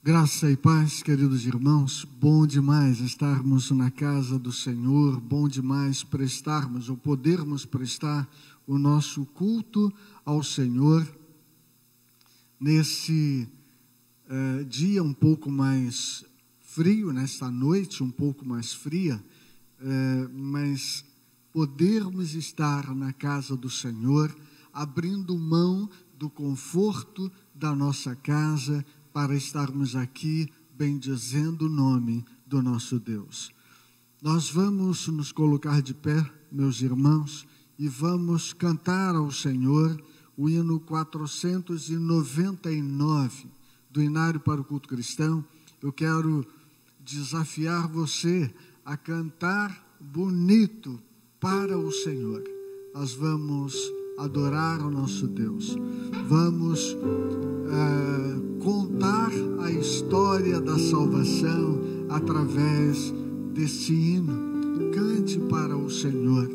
Graça e paz, queridos irmãos, bom demais estarmos na casa do Senhor, bom demais prestarmos ou podermos prestar o nosso culto ao Senhor nesse dia um pouco mais frio, nesta noite um pouco mais fria, mas podermos estar na casa do Senhor, abrindo mão do conforto da nossa casa, para estarmos aqui bendizendo o nome do nosso Deus. Nós vamos nos colocar de pé, meus irmãos, e vamos cantar ao Senhor o hino 499 do Inário para o Culto Cristão. Eu quero desafiar você a cantar bonito para o Senhor. Nós vamos adorar o nosso Deus. Vamos contar a história da salvação através desse hino. Cante para o Senhor.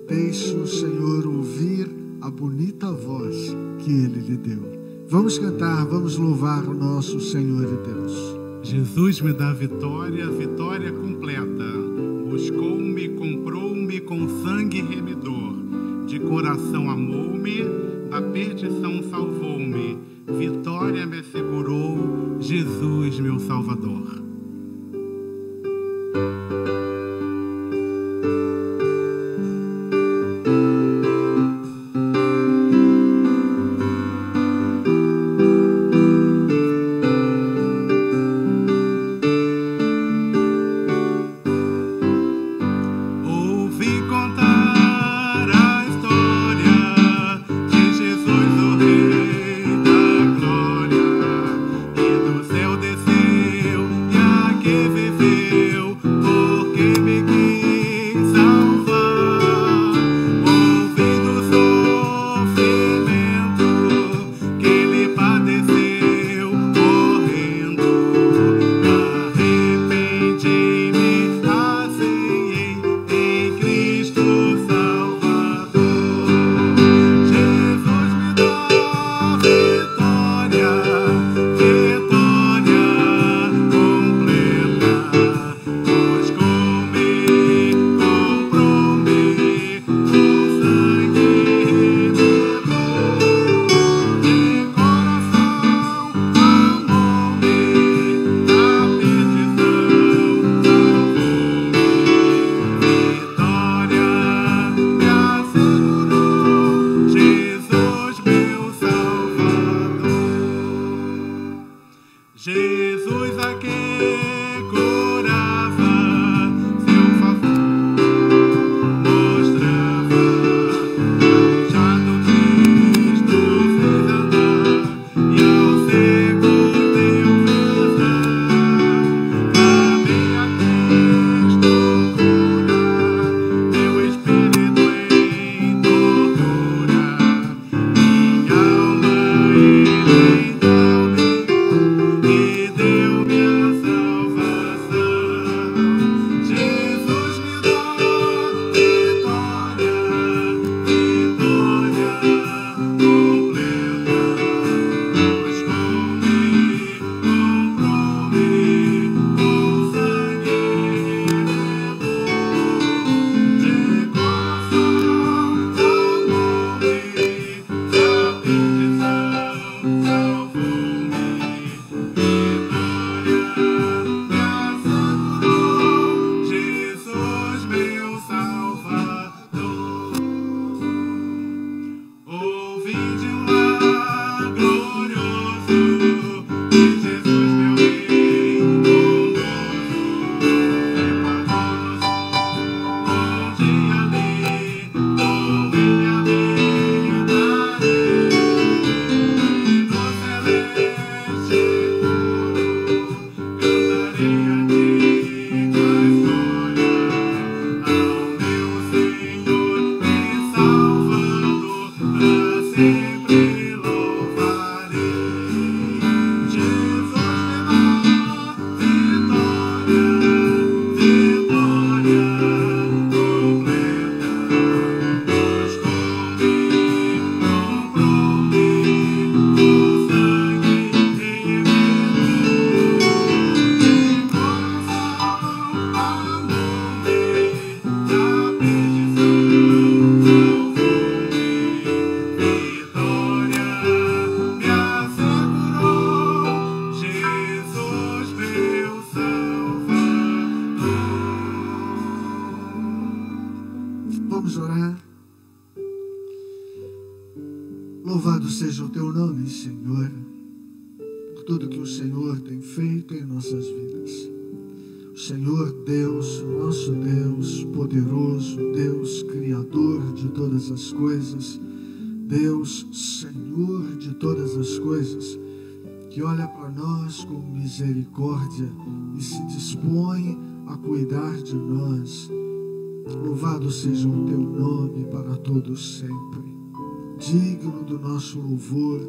Deixe o Senhor ouvir a bonita voz que Ele lhe deu. Vamos cantar, vamos louvar o nosso Senhor e Deus. Jesus me dá vitória, vitória completa. Buscou-me, comprou-me com sangue remidor. De coração amou-me, da perdição salvou-me. Vitória me assegurou, Jesus meu Salvador. Yeah. Louvado seja o teu nome, Senhor, por tudo que o Senhor tem feito em nossas vidas. O Senhor Deus, nosso Deus poderoso, Deus Criador de todas as coisas, Deus Senhor de todas as coisas, que olha para nós com misericórdia e se dispõe a cuidar de nós. Louvado seja o teu nome para todos sempre. Digno do nosso louvor,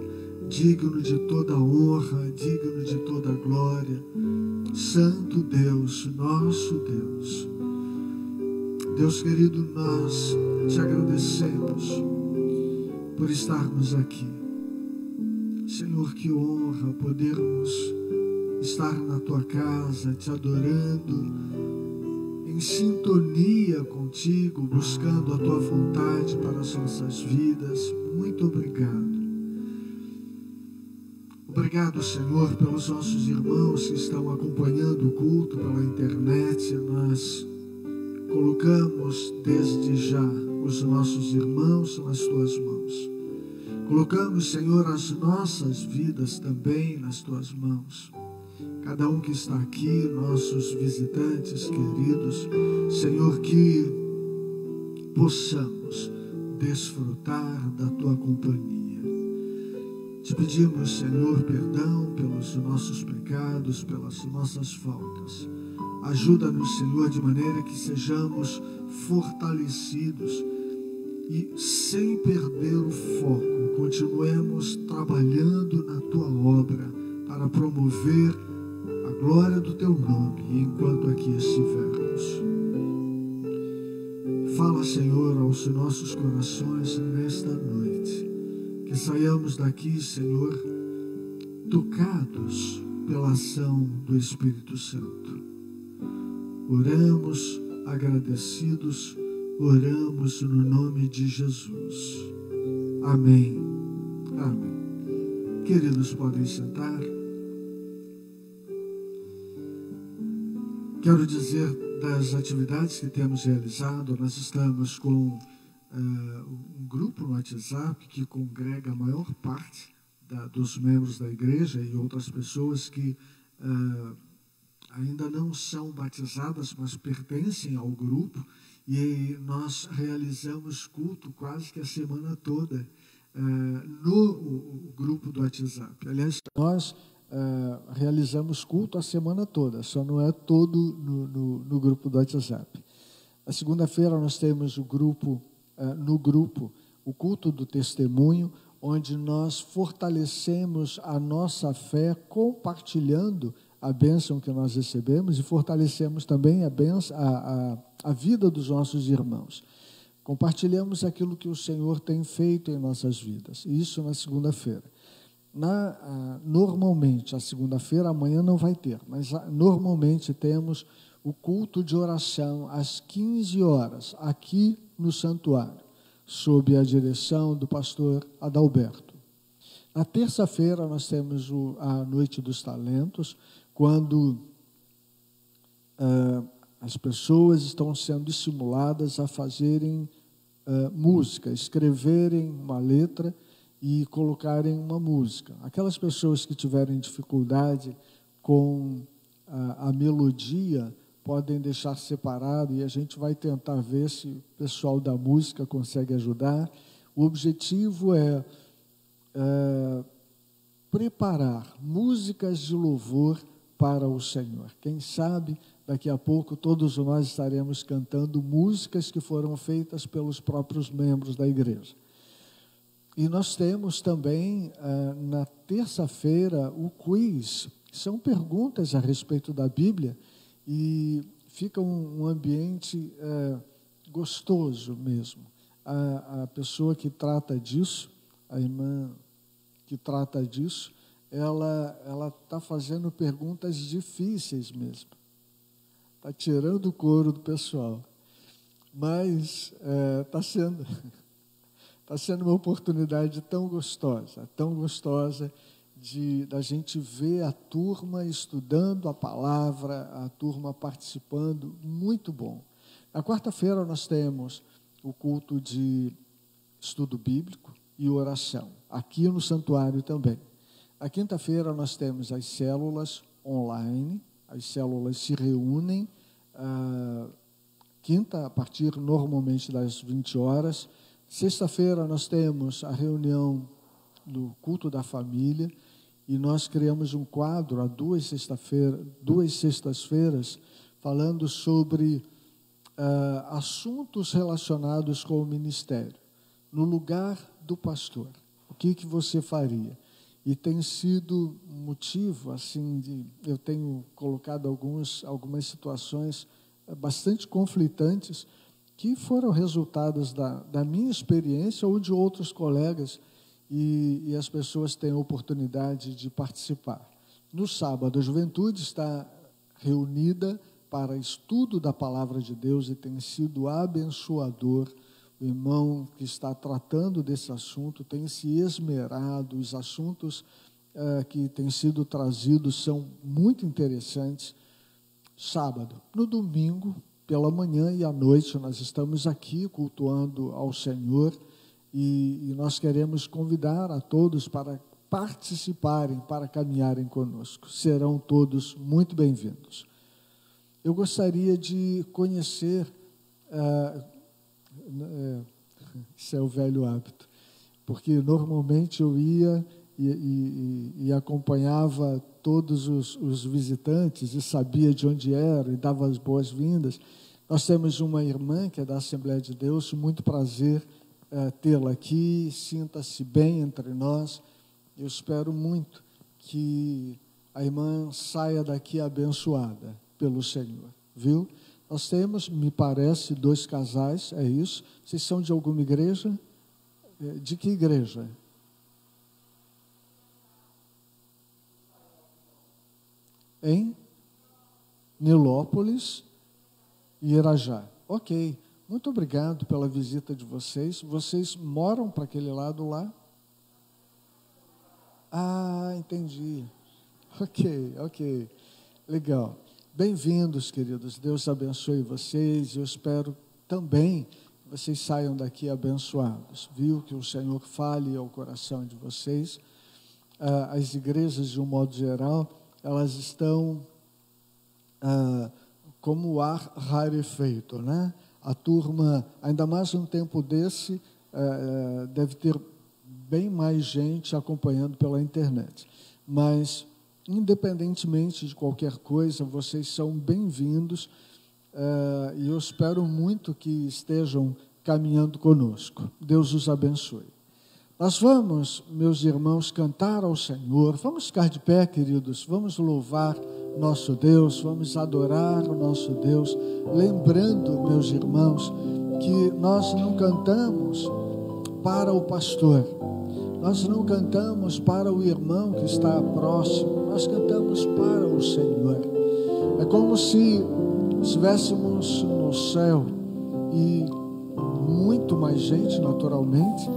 digno de toda honra, digno de toda glória. Santo Deus, nosso Deus. Deus querido, nós te agradecemos por estarmos aqui. Senhor, que honra podermos estar na tua casa, te adorando, em sintonia contigo, buscando a tua vontade para as nossas vidas. Muito obrigado. Obrigado, Senhor, pelos nossos irmãos que estão acompanhando o culto pela internet. Nós colocamos desde já os nossos irmãos nas tuas mãos. Colocamos, Senhor, as nossas vidas também nas tuas mãos. Cada um que está aqui, nossos visitantes queridos, Senhor, que possamos desfrutar da tua companhia. Te pedimos, Senhor, perdão pelos nossos pecados, pelas nossas faltas. Ajuda-nos, Senhor, de maneira que sejamos fortalecidos e, sem perder o foco, continuemos trabalhando na tua obra para promover a glória do teu nome enquanto aqui estivermos. Fala, Senhor, aos nossos corações nesta noite. Que saiamos daqui, Senhor, tocados pela ação do Espírito Santo. Oramos agradecidos, oramos no nome de Jesus. Amém. Amém. Queridos, podem sentar. Quero dizer das atividades que temos realizado. Nós estamos com um grupo no WhatsApp que congrega a maior parte dos membros da igreja e outras pessoas que ainda não são batizadas, mas pertencem ao grupo, e nós realizamos culto quase que a semana toda no grupo do WhatsApp. Aliás, nós realizamos culto a semana toda, só não é todo no grupo do WhatsApp. Na segunda-feira nós temos no grupo o culto do testemunho, onde nós fortalecemos a nossa fé compartilhando a bênção que nós recebemos e fortalecemos também a vida dos nossos irmãos. Compartilhamos aquilo que o Senhor tem feito em nossas vidas, isso na segunda-feira. Normalmente, a segunda-feira, amanhã não vai ter, mas normalmente temos o culto de oração às 15 horas, aqui no santuário, sob a direção do pastor Adalberto. Na terça-feira, nós temos a Noite dos Talentos, quando as pessoas estão sendo estimuladas a fazerem música, escreverem uma letra e colocarem uma música. Aquelas pessoas que tiverem dificuldade com a melodia, podem deixar separado e a gente vai tentar ver se o pessoal da música consegue ajudar. O objetivo é preparar músicas de louvor para o Senhor. Quem sabe, daqui a pouco, todos nós estaremos cantando músicas que foram feitas pelos próprios membros da igreja. E nós temos também, na terça-feira, o quiz. São perguntas a respeito da Bíblia e fica um ambiente gostoso mesmo. A pessoa que trata disso, a irmã que trata disso, ela está fazendo perguntas difíceis mesmo. Está tirando o couro do pessoal. Mas está sendo uma oportunidade tão gostosa da gente ver a turma estudando a palavra, a turma participando, muito bom. Na quarta-feira nós temos o culto de estudo bíblico, e oração, aqui no santuário também. A quinta-feira nós temos as células online, as células se reúnem, quinta, a partir normalmente das 20 horas. Sexta-feira nós temos a reunião do culto da família, e nós criamos um quadro há duas sextas-feiras, falando sobre assuntos relacionados com o ministério. No lugar do pastor, o que você faria? E tem sido motivo, assim, eu tenho colocado algumas situações bastante conflitantes, que foram resultados da minha experiência ou de outros colegas, e as pessoas têm a oportunidade de participar. No sábado, a juventude está reunida para estudo da palavra de Deus, e tem sido abençoador. O irmão que está tratando desse assunto tem se esmerado, os assuntos que têm sido trazidos são muito interessantes. Sábado. No domingo, pela manhã e à noite, nós estamos aqui cultuando ao Senhor, e nós queremos convidar a todos para participarem, para caminharem conosco. Serão todos muito bem-vindos. Eu gostaria de conhecer... Isso é o velho hábito, porque normalmente eu ia e acompanhava todos os visitantes e sabia de onde eram e dava as boas-vindas. Nós temos uma irmã que é da Assembleia de Deus, muito prazer tê-la aqui, sinta-se bem entre nós. Eu espero muito que a irmã saia daqui abençoada pelo Senhor, viu? Nós temos, me parece, 2 casais, é isso? Vocês são de alguma igreja? De que igreja? Em Nilópolis e Irajá. Ok, muito obrigado pela visita de vocês. Vocês moram para aquele lado lá? Ah, entendi. Ok, legal. Bem-vindos, queridos. Deus abençoe vocês. Eu espero também que vocês saiam daqui abençoados, viu? Que o Senhor fale ao coração de vocês. As igrejas, de um modo geral, elas estão como o ar rarefeito, né? A turma, ainda mais num tempo desse, deve ter bem mais gente acompanhando pela internet. Mas, independentemente de qualquer coisa, vocês são bem-vindos, e eu espero muito que estejam caminhando conosco. Deus os abençoe. Nós vamos, meus irmãos, cantar ao Senhor. Vamos ficar de pé, queridos. Vamos louvar nosso Deus, vamos adorar o nosso Deus, lembrando, meus irmãos, que nós não cantamos para o pastor, nós não cantamos para o irmão que está próximo, nós cantamos para o Senhor. É como se estivéssemos no céu e muito mais gente, naturalmente,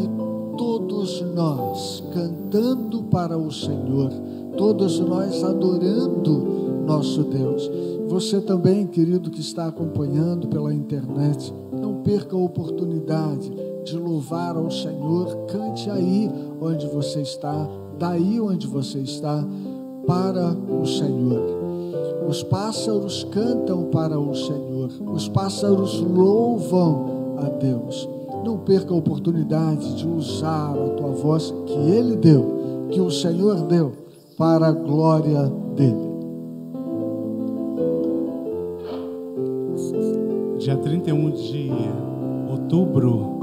e todos nós cantando para o Senhor, todos nós adorando nosso Deus. Você também, querido, que está acompanhando pela internet, não perca a oportunidade de louvar ao Senhor. Cante aí onde você está, daí onde você está, para o Senhor. Os pássaros cantam para o Senhor, os pássaros louvam a Deus. Não perca a oportunidade de usar a tua voz que Ele deu, que o Senhor deu, para a glória dEle. Dia 31 de outubro,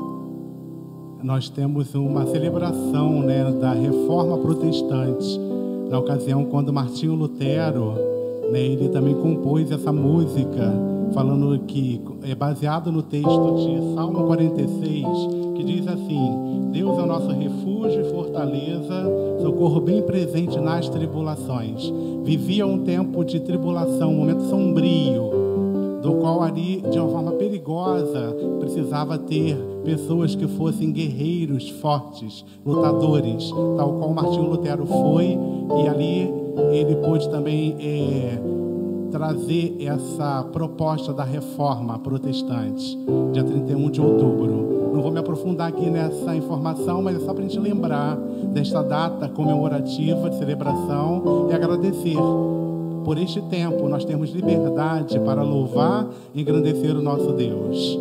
nós temos uma celebração, né, da Reforma Protestante, na ocasião quando Martinho Lutero, né, ele também compôs essa música, falando que é baseado no texto de Salmo 46, que diz assim: Deus é o nosso refúgio e fortaleza, socorro bem presente nas tribulações. Vivia um tempo de tribulação, um momento sombrio, do qual ali, de uma forma perigosa, precisava ter pessoas que fossem guerreiros fortes, lutadores, tal qual Martinho Lutero foi, e ali ele pôde também trazer essa proposta da Reforma Protestante, dia 31 de outubro. vou me aprofundar aqui nessa informação, mas é só para a gente lembrar desta data comemorativa de celebração e agradecer. Por este tempo, nós temos liberdade para louvar e engrandecer o nosso Deus.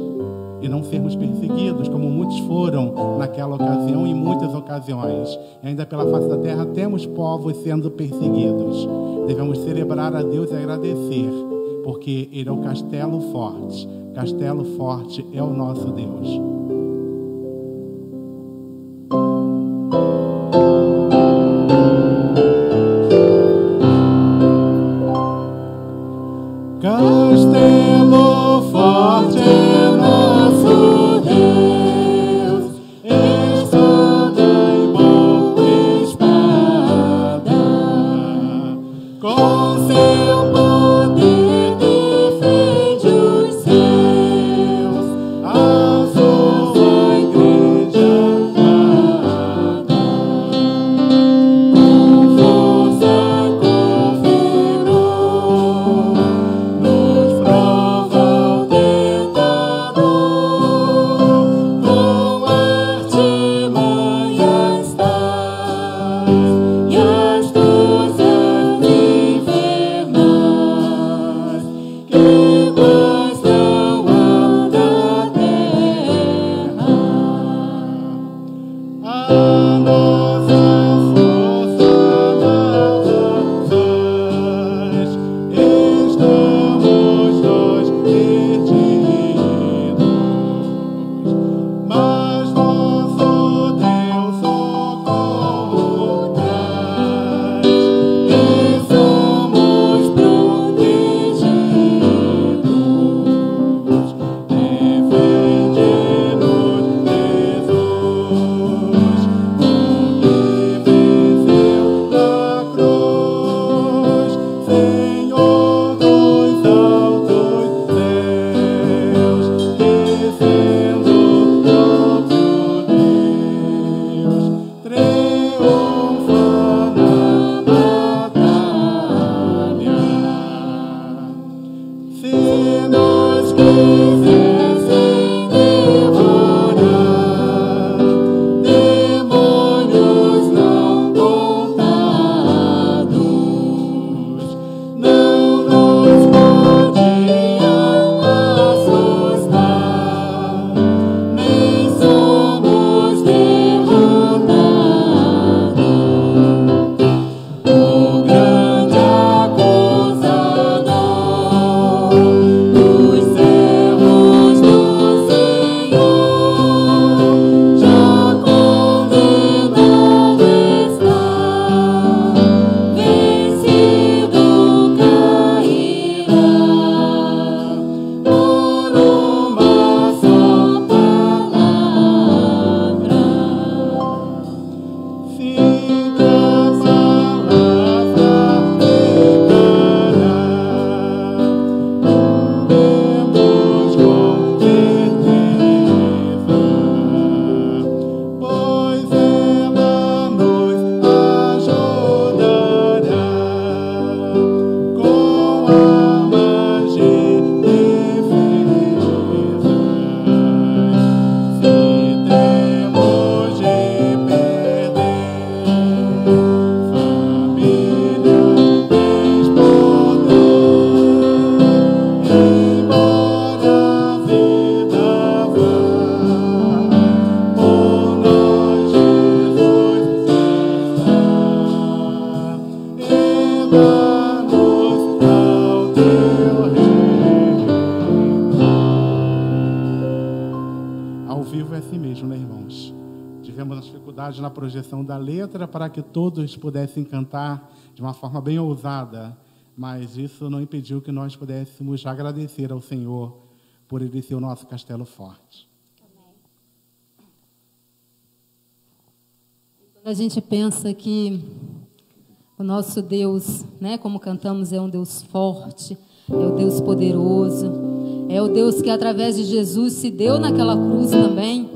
E não sermos perseguidos, como muitos foram naquela ocasião e em muitas ocasiões. E ainda pela face da terra temos povos sendo perseguidos. Devemos celebrar a Deus e agradecer, porque Ele é o castelo forte. Castelo forte é o nosso Deus. Castelo forte é nosso Deus, espada e boa espada, com seu poder defende os seus, a sua igreja amada, com força confirmou. Na projeção da letra para que todos pudessem cantar de uma forma bem ousada, mas isso não impediu que nós pudéssemos agradecer ao Senhor por Ele ser o nosso castelo forte. Quando a gente pensa que o nosso Deus, né, como cantamos, é um Deus forte, é o Deus poderoso, é o Deus que através de Jesus se deu naquela cruz também.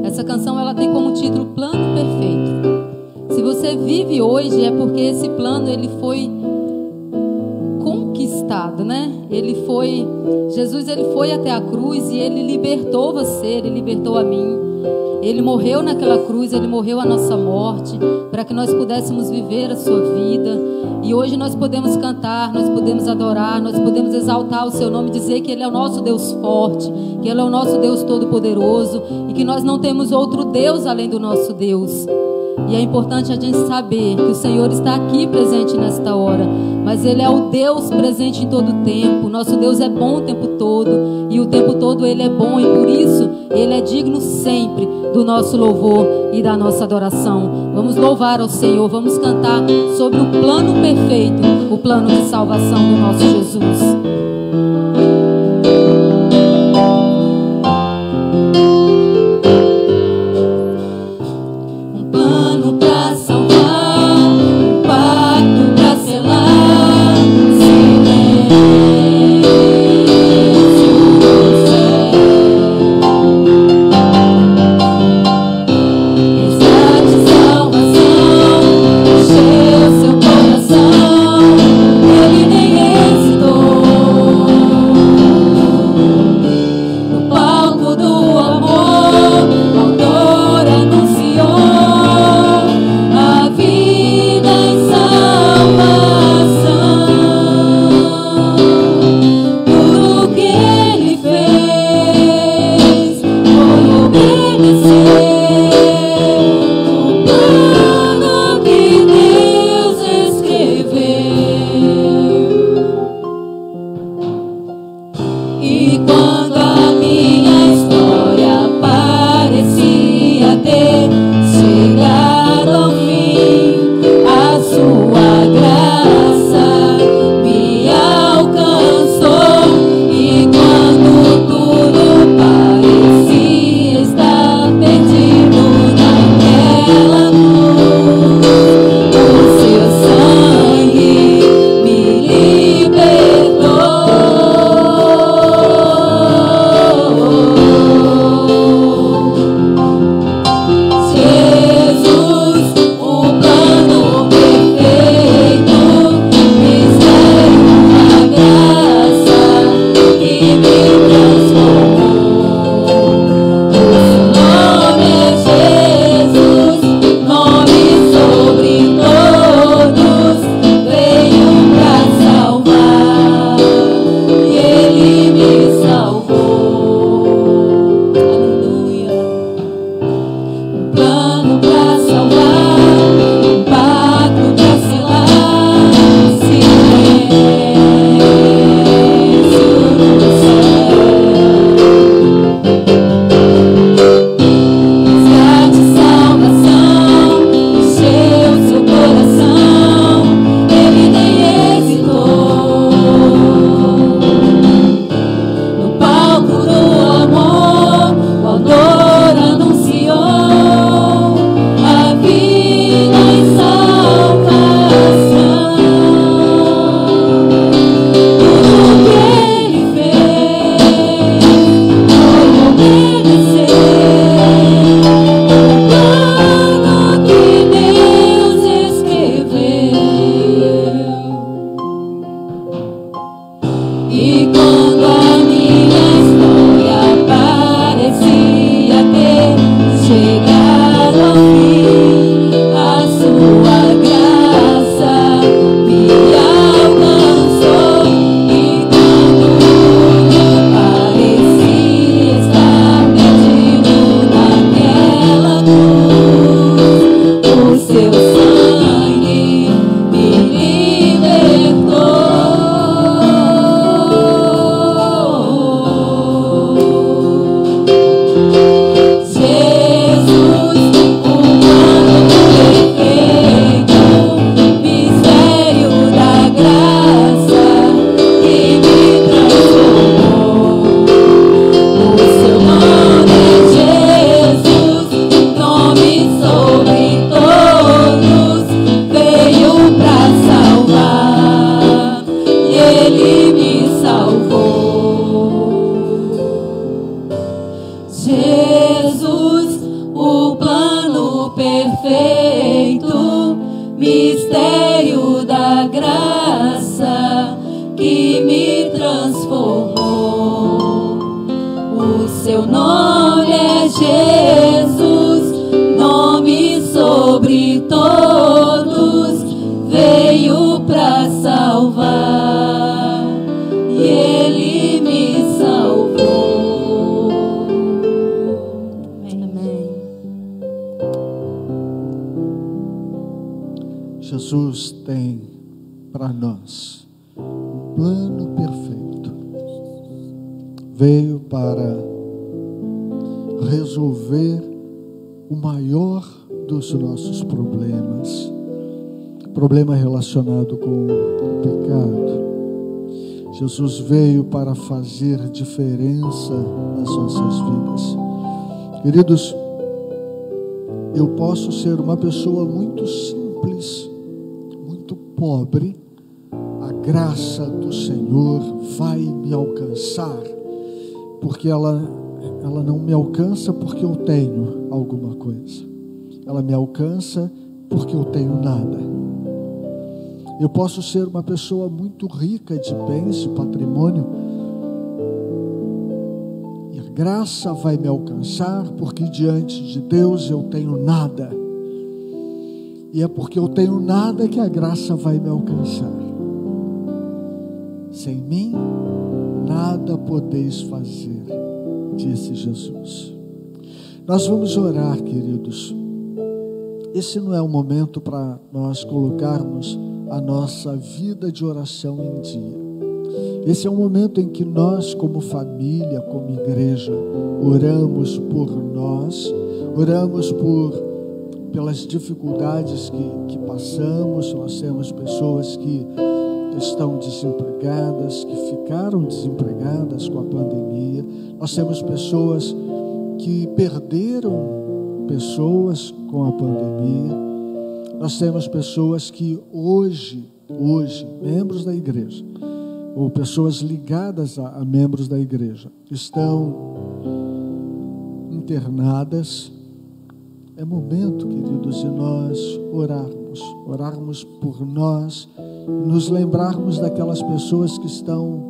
Essa canção ela tem como título Plano Perfeito. Se você vive hoje é porque esse plano ele foi conquistado, né? Jesus ele foi até a cruz e ele libertou você, ele libertou a mim. Ele morreu naquela cruz, Ele morreu a nossa morte, para que nós pudéssemos viver a sua vida. E hoje nós podemos cantar, nós podemos adorar, nós podemos exaltar o seu nome, dizer que Ele é o nosso Deus forte, que Ele é o nosso Deus todo-poderoso e que nós não temos outro Deus além do nosso Deus. E é importante a gente saber que o Senhor está aqui presente nesta hora, mas Ele é o Deus presente em todo o tempo. Nosso Deus é bom o tempo todo, e o tempo todo Ele é bom, e por isso Ele é digno sempre do nosso louvor e da nossa adoração. Vamos louvar ao Senhor, vamos cantar sobre o plano perfeito, o plano de salvação do nosso Jesus. Seu coração, ele nem hesitou. Jesus tem para nós um plano perfeito. Veio para resolver o maior dos nossos problemas, problema relacionado com o pecado. Jesus veio para fazer diferença nas nossas vidas. Queridos, eu posso ser uma pessoa muito simples, muito pobre, a graça do Senhor vai me alcançar, porque ela não me alcança porque eu tenho alguma coisa, ela me alcança porque eu tenho nada. Eu posso ser uma pessoa muito rica de bens, de patrimônio, e a graça vai me alcançar porque diante de Deus eu tenho nada, e é porque eu tenho nada que a graça vai me alcançar. Sem mim nada podeis fazer, disse Jesus. Nós vamos orar, queridos. Esse não é o momento para nós colocarmos a nossa vida de oração em dia. Esse é o momento em que nós, como família, como igreja, oramos por nós, oramos pelas dificuldades que passamos. Nós temos pessoas que estão desempregadas, que ficaram desempregadas com a pandemia. Nós temos pessoas que perderam pessoas com a pandemia. Nós temos pessoas que hoje, membros da igreja, ou pessoas ligadas a membros da igreja, estão internadas. É momento, queridos, de nós orarmos por nós, nos lembrarmos daquelas pessoas que estão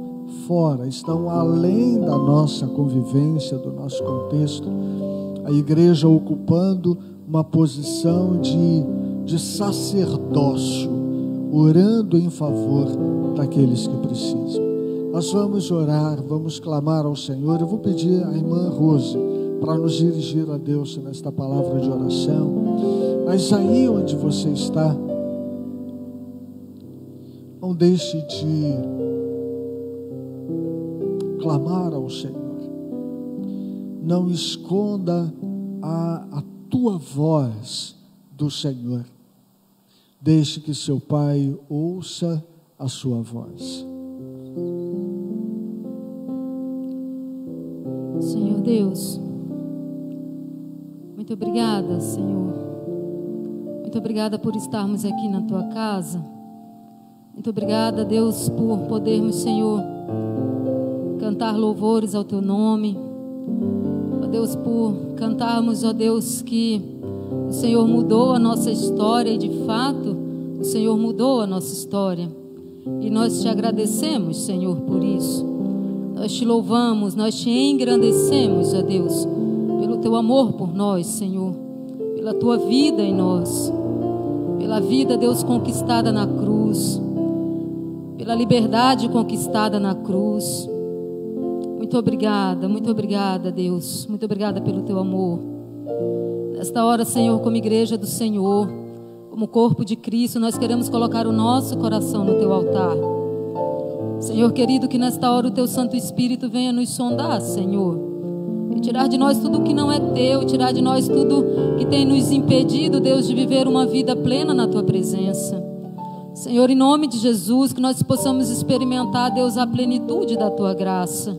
fora, estão além da nossa convivência, do nosso contexto. A igreja ocupando uma posição de sacerdócio, orando em favor daqueles que precisam. Nós vamos orar, vamos clamar ao Senhor. Eu vou pedir à irmã Rose para nos dirigir a Deus nesta palavra de oração. Mas aí onde você está, não deixe de clamar ao Senhor. Não esconda a tua voz do Senhor. Deixe que seu Pai ouça a sua voz. Senhor Deus, muito obrigada, Senhor. Muito obrigada por estarmos aqui na tua casa. Muito obrigada, Deus, por podermos, Senhor, cantar louvores ao teu nome. Ó Deus, por cantarmos, ó Deus, que o Senhor mudou a nossa história, e de fato o Senhor mudou a nossa história, e nós te agradecemos, Senhor, por isso. Nós te louvamos, nós te engrandecemos, ó Deus, pelo teu amor por nós, Senhor, pela tua vida em nós, pela vida, Deus, conquistada na cruz, pela liberdade conquistada na cruz. Muito obrigada, Deus, muito obrigada pelo teu amor. Nesta hora, Senhor, como igreja do Senhor, como corpo de Cristo, nós queremos colocar o nosso coração no teu altar. Senhor querido, que nesta hora o teu Santo Espírito venha nos sondar, Senhor, e tirar de nós tudo que não é teu, tirar de nós tudo que tem nos impedido, Deus, de viver uma vida plena na tua presença. Senhor, em nome de Jesus, que nós possamos experimentar, Deus, a plenitude da tua graça.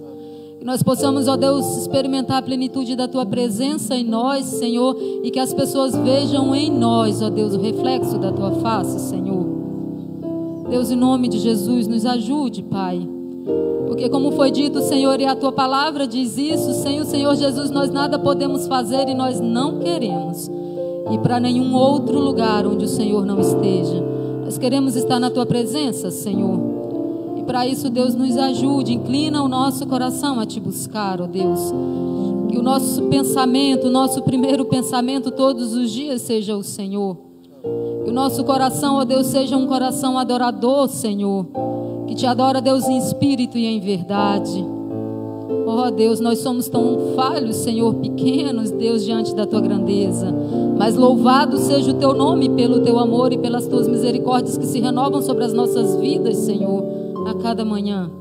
Que nós possamos, ó Deus, experimentar a plenitude da tua presença em nós, Senhor, e que as pessoas vejam em nós, ó Deus, o reflexo da tua face, Senhor. Deus, em nome de Jesus, nos ajude, Pai. Porque como foi dito, Senhor, e a tua palavra diz isso, sem o Senhor Jesus nós nada podemos fazer, e nós não queremos ir para nenhum outro lugar onde o Senhor não esteja. Nós queremos estar na tua presença, Senhor. E para isso, Deus, nos ajude, inclina o nosso coração a te buscar, ó Deus. Que o nosso pensamento, o nosso primeiro pensamento todos os dias seja o Senhor. Que o nosso coração, ó Deus, seja um coração adorador, Senhor. Que te adora, Deus, em espírito e em verdade. Oh Deus, nós somos tão falhos, Senhor, pequenos, Deus, diante da tua grandeza. Mas louvado seja o teu nome pelo teu amor e pelas tuas misericórdias que se renovam sobre as nossas vidas, Senhor, a cada manhã.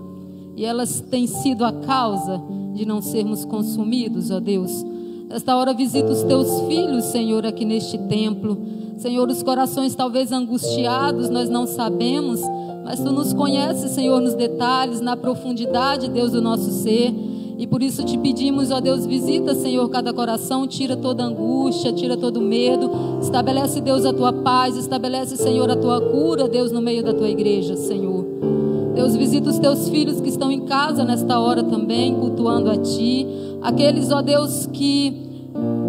E elas têm sido a causa de não sermos consumidos, ó Deus. Nesta hora visita os teus filhos, Senhor, aqui neste templo. Senhor, os corações talvez angustiados, nós não sabemos, mas tu nos conheces, Senhor, nos detalhes, na profundidade, Deus, do nosso ser. E por isso te pedimos, ó Deus, visita, Senhor, cada coração, tira toda angústia, tira todo medo, estabelece, Deus, a tua paz, estabelece, Senhor, a tua cura, Deus, no meio da tua igreja, Senhor. Deus, visita os teus filhos que estão em casa nesta hora também, cultuando a ti. Aqueles, ó Deus, que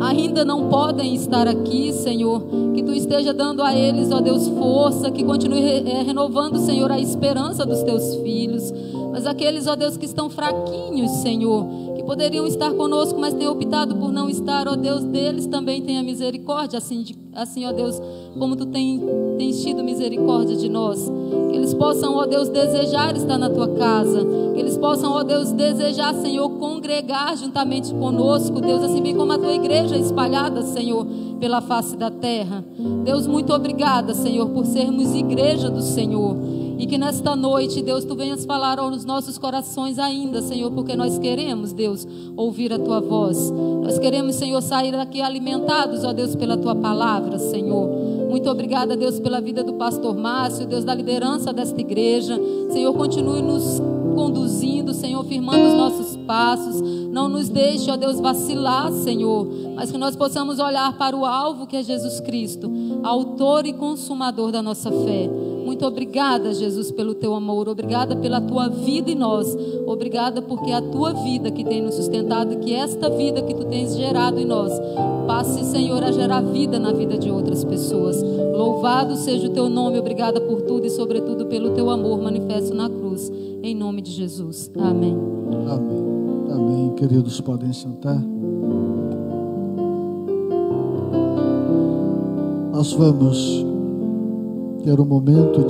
ainda não podem estar aqui, Senhor, que tu esteja dando a eles, ó Deus, força, que continue renovando, Senhor, a esperança dos teus filhos. Mas aqueles, ó Deus, que estão fraquinhos, Senhor, que poderiam estar conosco, mas têm optado por não estar, ó Deus, deles também tenha misericórdia, assim, ó Deus, como tu tens tido misericórdia de nós. Que eles possam, ó Deus, desejar estar na tua casa, que eles possam, ó Deus, desejar, Senhor, congregar juntamente conosco, Deus, assim bem como a tua igreja espalhada, Senhor, pela face da terra. Deus, muito obrigada, Senhor, por sermos igreja do Senhor. E que nesta noite, Deus, tu venhas falar aos nossos corações ainda, Senhor, porque nós queremos, Deus, ouvir a tua voz. Nós queremos, Senhor, sair daqui alimentados, ó Deus, pela tua palavra, Senhor. Muito obrigada, Deus, pela vida do pastor Márcio, Deus, da liderança desta igreja. Senhor, continue nos conduzindo, Senhor, firmando os nossos passos. Não nos deixe, ó Deus, vacilar, Senhor, mas que nós possamos olhar para o alvo que é Jesus Cristo, autor e consumador da nossa fé. Muito obrigada, Jesus, pelo teu amor. Obrigada pela tua vida em nós. Obrigada porque é a tua vida que tem nos sustentado, que esta vida que tu tens gerado em nós passe, Senhor, a gerar vida na vida de outras pessoas. Louvado seja o teu nome. Obrigada por tudo e sobretudo pelo teu amor manifesto na cruz. Em nome de Jesus. Amém. Amém. Amém. Queridos, podem sentar. Nós vamos ter um momento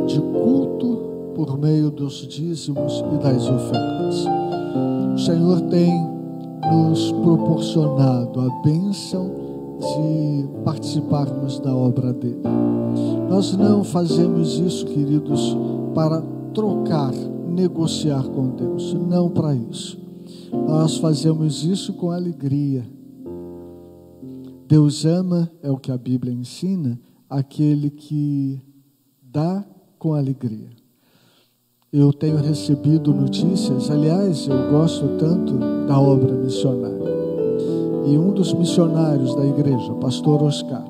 de culto por meio dos dízimos e das ofertas. O Senhor tem nos proporcionado a bênção de participarmos da obra dele. Nós não fazemos isso, queridos, para trocar, negociar com Deus, não para isso. Nós fazemos isso com alegria. Deus ama, é o que a Bíblia ensina, aquele que dá com alegria. Eu tenho recebido notícias, aliás, eu gosto tanto da obra missionária. E um dos missionários da igreja, pastor Oscar,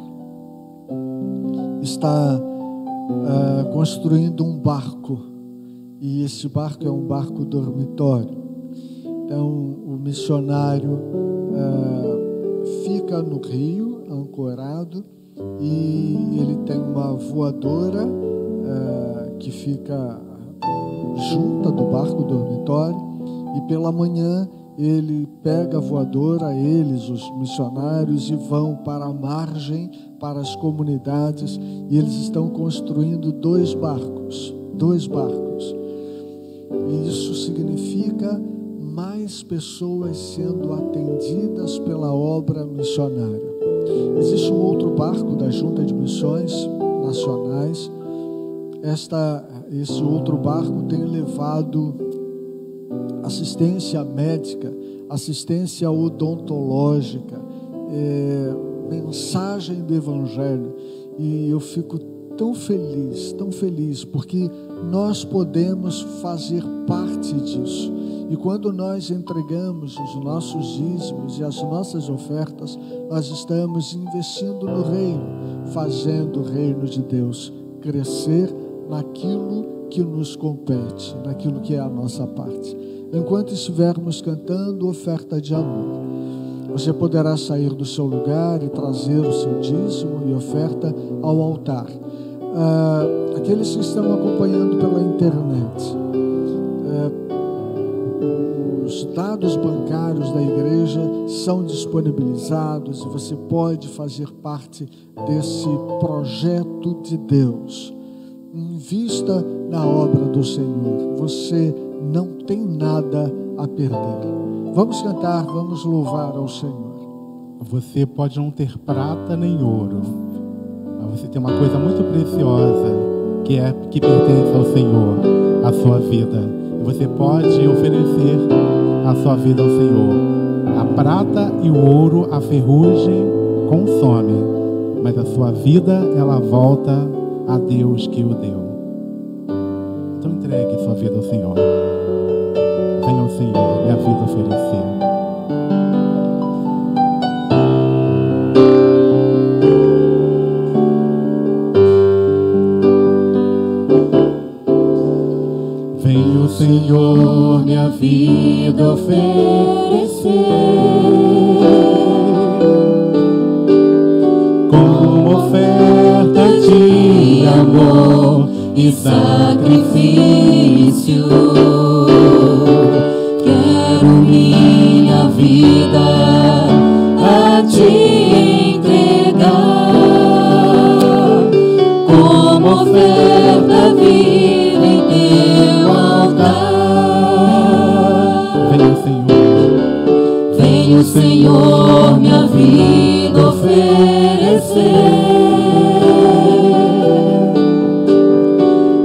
está construindo um barco. E esse barco é um barco dormitório. Então, o missionário fica no rio, ancorado, e ele tem uma voadora que fica junta do barco dormitório, e pela manhã ele pega a voadora, eles, os missionários, e vão para a margem, para as comunidades, e eles estão construindo dois barcos. E isso significa mais pessoas sendo atendidas pela obra missionária. Existe um outro barco da Junta de Missões Nacionais. Esse outro barco tem levado assistência médica, assistência odontológica, mensagem do Evangelho. E eu fico tão feliz, porque nós podemos fazer parte disso. E quando nós entregamos os nossos dízimos e as nossas ofertas, nós estamos investindo no reino, fazendo o reino de Deus crescer naquilo que nos compete, naquilo que é a nossa parte. Enquanto estivermos cantando oferta de amor, você poderá sair do seu lugar e trazer o seu dízimo e oferta ao altar. Aqueles que estão acompanhando pela internet, os dados bancários da igreja são disponibilizados e você pode fazer parte desse projeto de Deus. Invista na obra do Senhor. Você não tem nada a perder. Vamos cantar, vamos louvar ao Senhor. Você pode não ter prata nem ouro, mas você tem uma coisa muito preciosa que pertence ao Senhor, a sua vida. E você pode oferecer a sua vida ao Senhor. A prata e o ouro, a ferrugem consome, mas a sua vida, ela volta a Deus que o deu. Então entregue sua vida ao Senhor. Venha ao Senhor, minha vida oferecer. Venha o Senhor, minha vida oferecer, como oferta de amor e sacrifício. Quero minha vida a te entregar, como oferta viva em teu altar. Venha, Senhor, venha o Senhor, minha vida oferecer,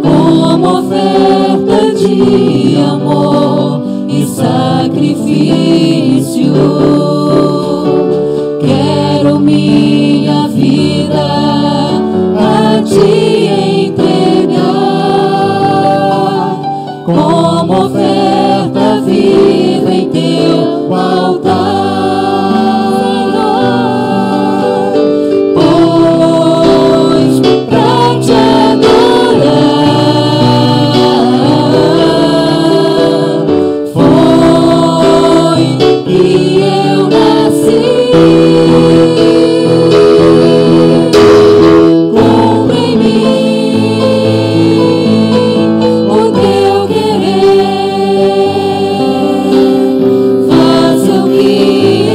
como oferta de amor e sacrifício. Quero minha vida a te entregar, como oferta viva em teu altar. Pois pra te adorar foi que eu nasci. Cumpre em mim o teu querer, faça o que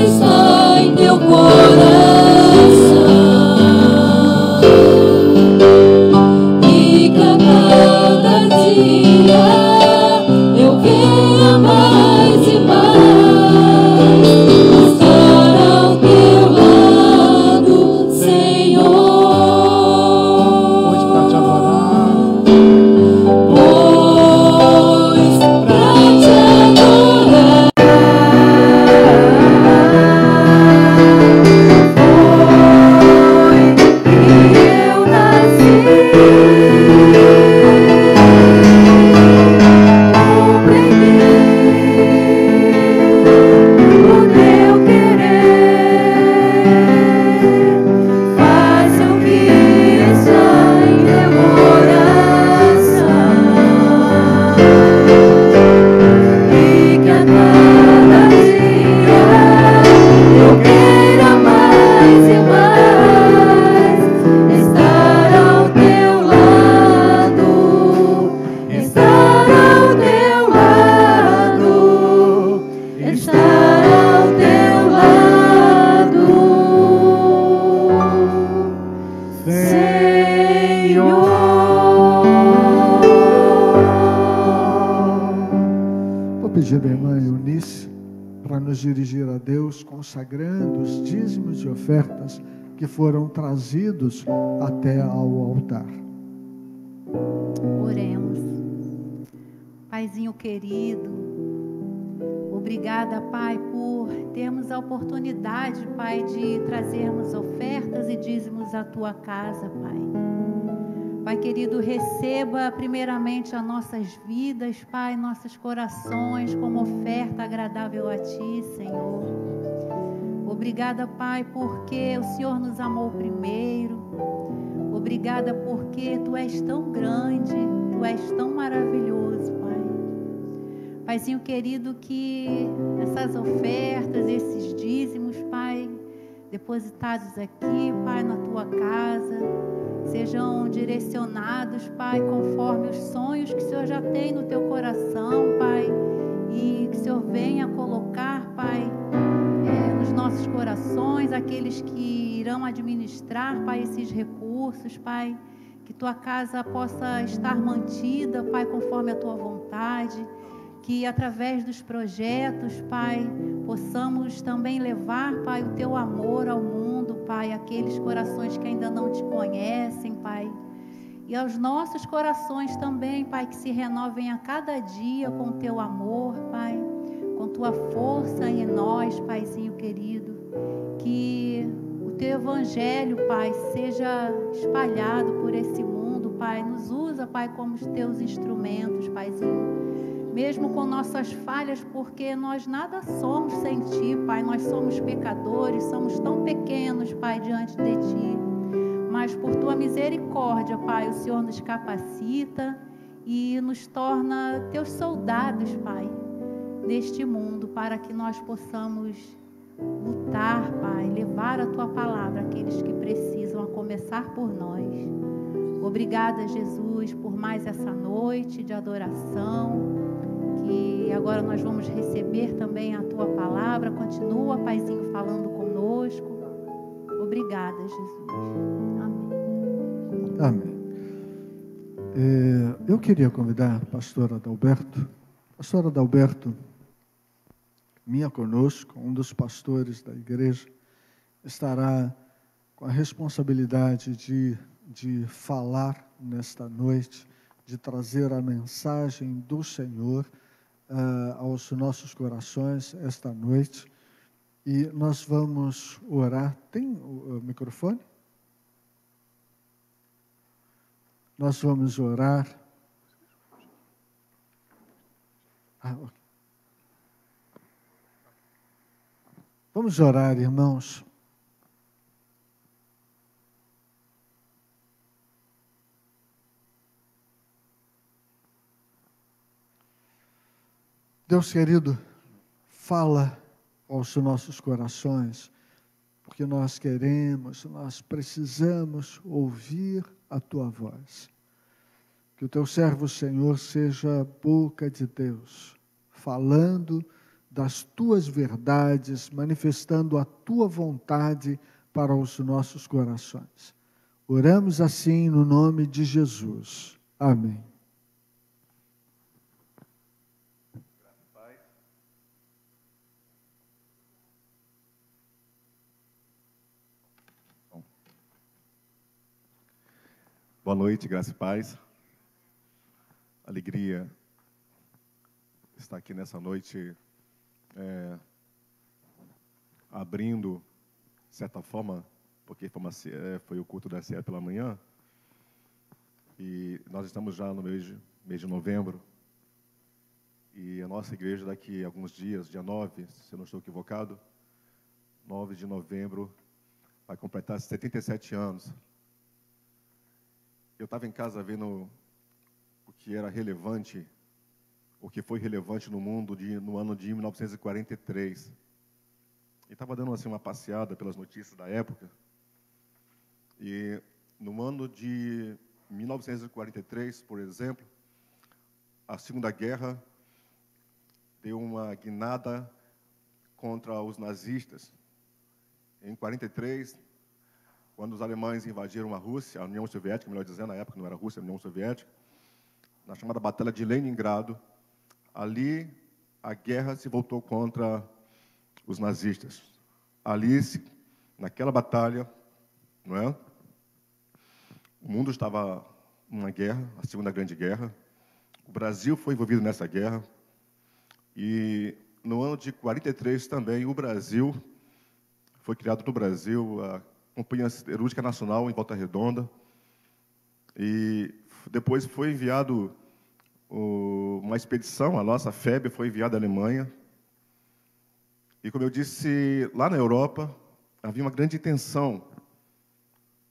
está em teu coração, e que a cada dia eu venha mais e mais estar ao teu lado, Senhor. Pois pra te adorar, pois pra te adorar foi que eu nasci. Cumpre em mim o teu querer, faça o que está em teu coração, e que a cada dia eu queira mais e mais estar ao teu lado, estar ao teu lado, estar ao teu lado, Senhor. Vou pedir à irmã Eunice para nos dirigir a Deus, consagrando os dízimos e ofertas que foram trazidos até ao altar. Oremos. Paizinho querido, obrigada, Pai, por termos a oportunidade, Pai, de trazermos ofertas e dízimos à Tua casa, Pai. Pai querido, receba primeiramente as nossas vidas, Pai, nossos corações como oferta agradável a Ti, Senhor. Obrigada, Pai, porque o Senhor nos amou primeiro. Obrigada porque Tu és tão grande, Tu és tão maravilhoso, Pai. Paizinho querido, que essas ofertas, esses dízimos, Pai, depositados aqui, Pai, na Tua casa, sejam direcionados, Pai, conforme os sonhos que o Senhor já tem no Teu coração, Pai, e que o Senhor venha colocar, Pai, nos nossos corações, aqueles que irão administrar, Pai, esses recursos, Pai, que Tua casa possa estar mantida, Pai, conforme a Tua vontade, que através dos projetos, Pai, possamos também levar, Pai, o Teu amor ao mundo, Pai, aqueles corações que ainda não Te conhecem, Pai. E aos nossos corações também, Pai, que se renovem a cada dia com o Teu amor, Pai, com Tua força em nós, Paizinho querido. Que o Teu Evangelho, Pai, seja espalhado por esse mundo, Pai. Nos usa, Pai, como os Teus instrumentos, Paizinho. Mesmo com nossas falhas, porque nós nada somos sem Ti, Pai. Nós somos pecadores, somos tão pequenos, Pai, diante de Ti. Mas por Tua misericórdia, Pai, o Senhor nos capacita e nos torna Teus soldados, Pai, neste mundo, para que nós possamos lutar, Pai, levar a Tua palavra àqueles que precisam, a começar por nós. Obrigada, Jesus, por mais essa noite de adoração, que agora nós vamos receber também a Tua palavra. Continua, Paizinho, falando conosco. Obrigada, Jesus. Amém. Amém. Eu queria convidar a pastora Adalberto. Pastora Adalberto, minha conosco, um dos pastores da igreja, estará com a responsabilidade de falar nesta noite, de trazer a mensagem do Senhor aos nossos corações esta noite. E nós vamos orar. Tem o microfone? Nós vamos orar. Okay. Vamos orar, irmãos. Deus querido, fala aos nossos corações, porque nós queremos, nós precisamos ouvir a Tua voz. Que o Teu servo, Senhor, seja a boca de Deus, falando das Tuas verdades, manifestando a Tua vontade para os nossos corações. Oramos assim no nome de Jesus. Amém. Boa noite, graça e paz. Alegria estar aqui nessa noite, abrindo, de certa forma, porque foi o culto da CE pela manhã, e nós estamos já no mês de novembro, e a nossa igreja daqui a alguns dias, dia 9, se eu não estou equivocado, 9 de novembro, vai completar 77 anos. Eu estava em casa vendo o que era relevante, o que foi relevante no mundo no ano de 1943. E estava dando assim uma passeada pelas notícias da época. E no ano de 1943, por exemplo, a Segunda Guerra deu uma guinada contra os nazistas. Em 43, quando os alemães invadiram a Rússia, a União Soviética, melhor dizendo, na época não era a Rússia, era a União Soviética, na chamada Batalha de Leningrado, ali a guerra se voltou contra os nazistas. Ali, naquela batalha, não é? O mundo estava numa guerra, a Segunda Grande Guerra. O Brasil foi envolvido nessa guerra. E no ano de 43 também, o Brasil, foi criado no Brasil a Companhia Siderúrgica Nacional em Volta Redonda, e depois foi enviado uma expedição, a nossa FEB foi enviada à Alemanha, e como eu disse, lá na Europa havia uma grande tensão.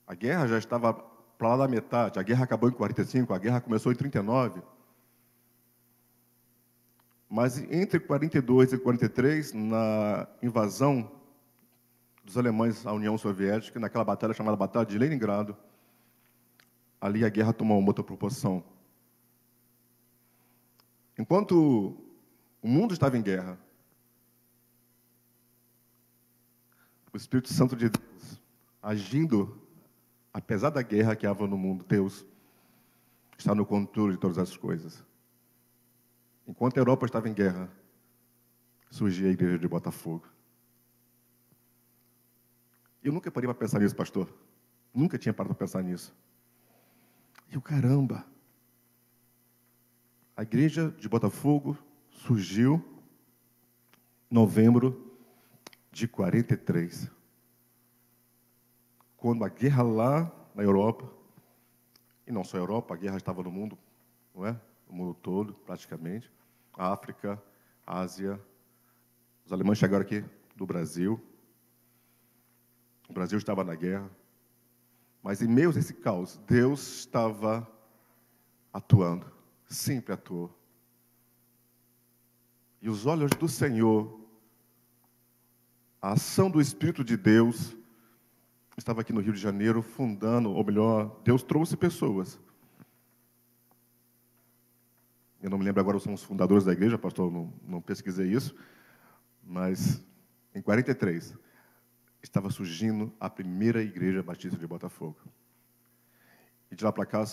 A guerra já estava para lá da metade, a guerra acabou em 45, a guerra começou em 39, mas entre 42 e 43, na invasão dos alemães à União Soviética, naquela batalha chamada Batalha de Leningrado, ali a guerra tomou uma outra proporção. Enquanto o mundo estava em guerra, o Espírito Santo de Deus, agindo, apesar da guerra que havia no mundo, Deus está no controle de todas as coisas. enquanto a Europa estava em guerra, surgia a igreja de Botafogo. Eu nunca parei para pensar nisso, pastor. Nunca tinha parado para pensar nisso. E o caramba, a igreja de Botafogo surgiu em novembro de 43. Quando a guerra lá na Europa, e não só a Europa, a guerra estava no mundo, não é? O mundo todo, praticamente. A África, a Ásia. Os alemães chegaram aqui do Brasil. O Brasil estava na guerra. Mas em meio a esse caos, Deus estava atuando. Sempre atuou. E os olhos do Senhor, a ação do Espírito de Deus, estava aqui no Rio de Janeiro fundando, ou melhor, Deus trouxe pessoas. Eu não me lembro agora, são os fundadores da igreja, pastor, não pesquisei isso, mas em 43 estava surgindo a primeira igreja batista de Botafogo. E de lá para cá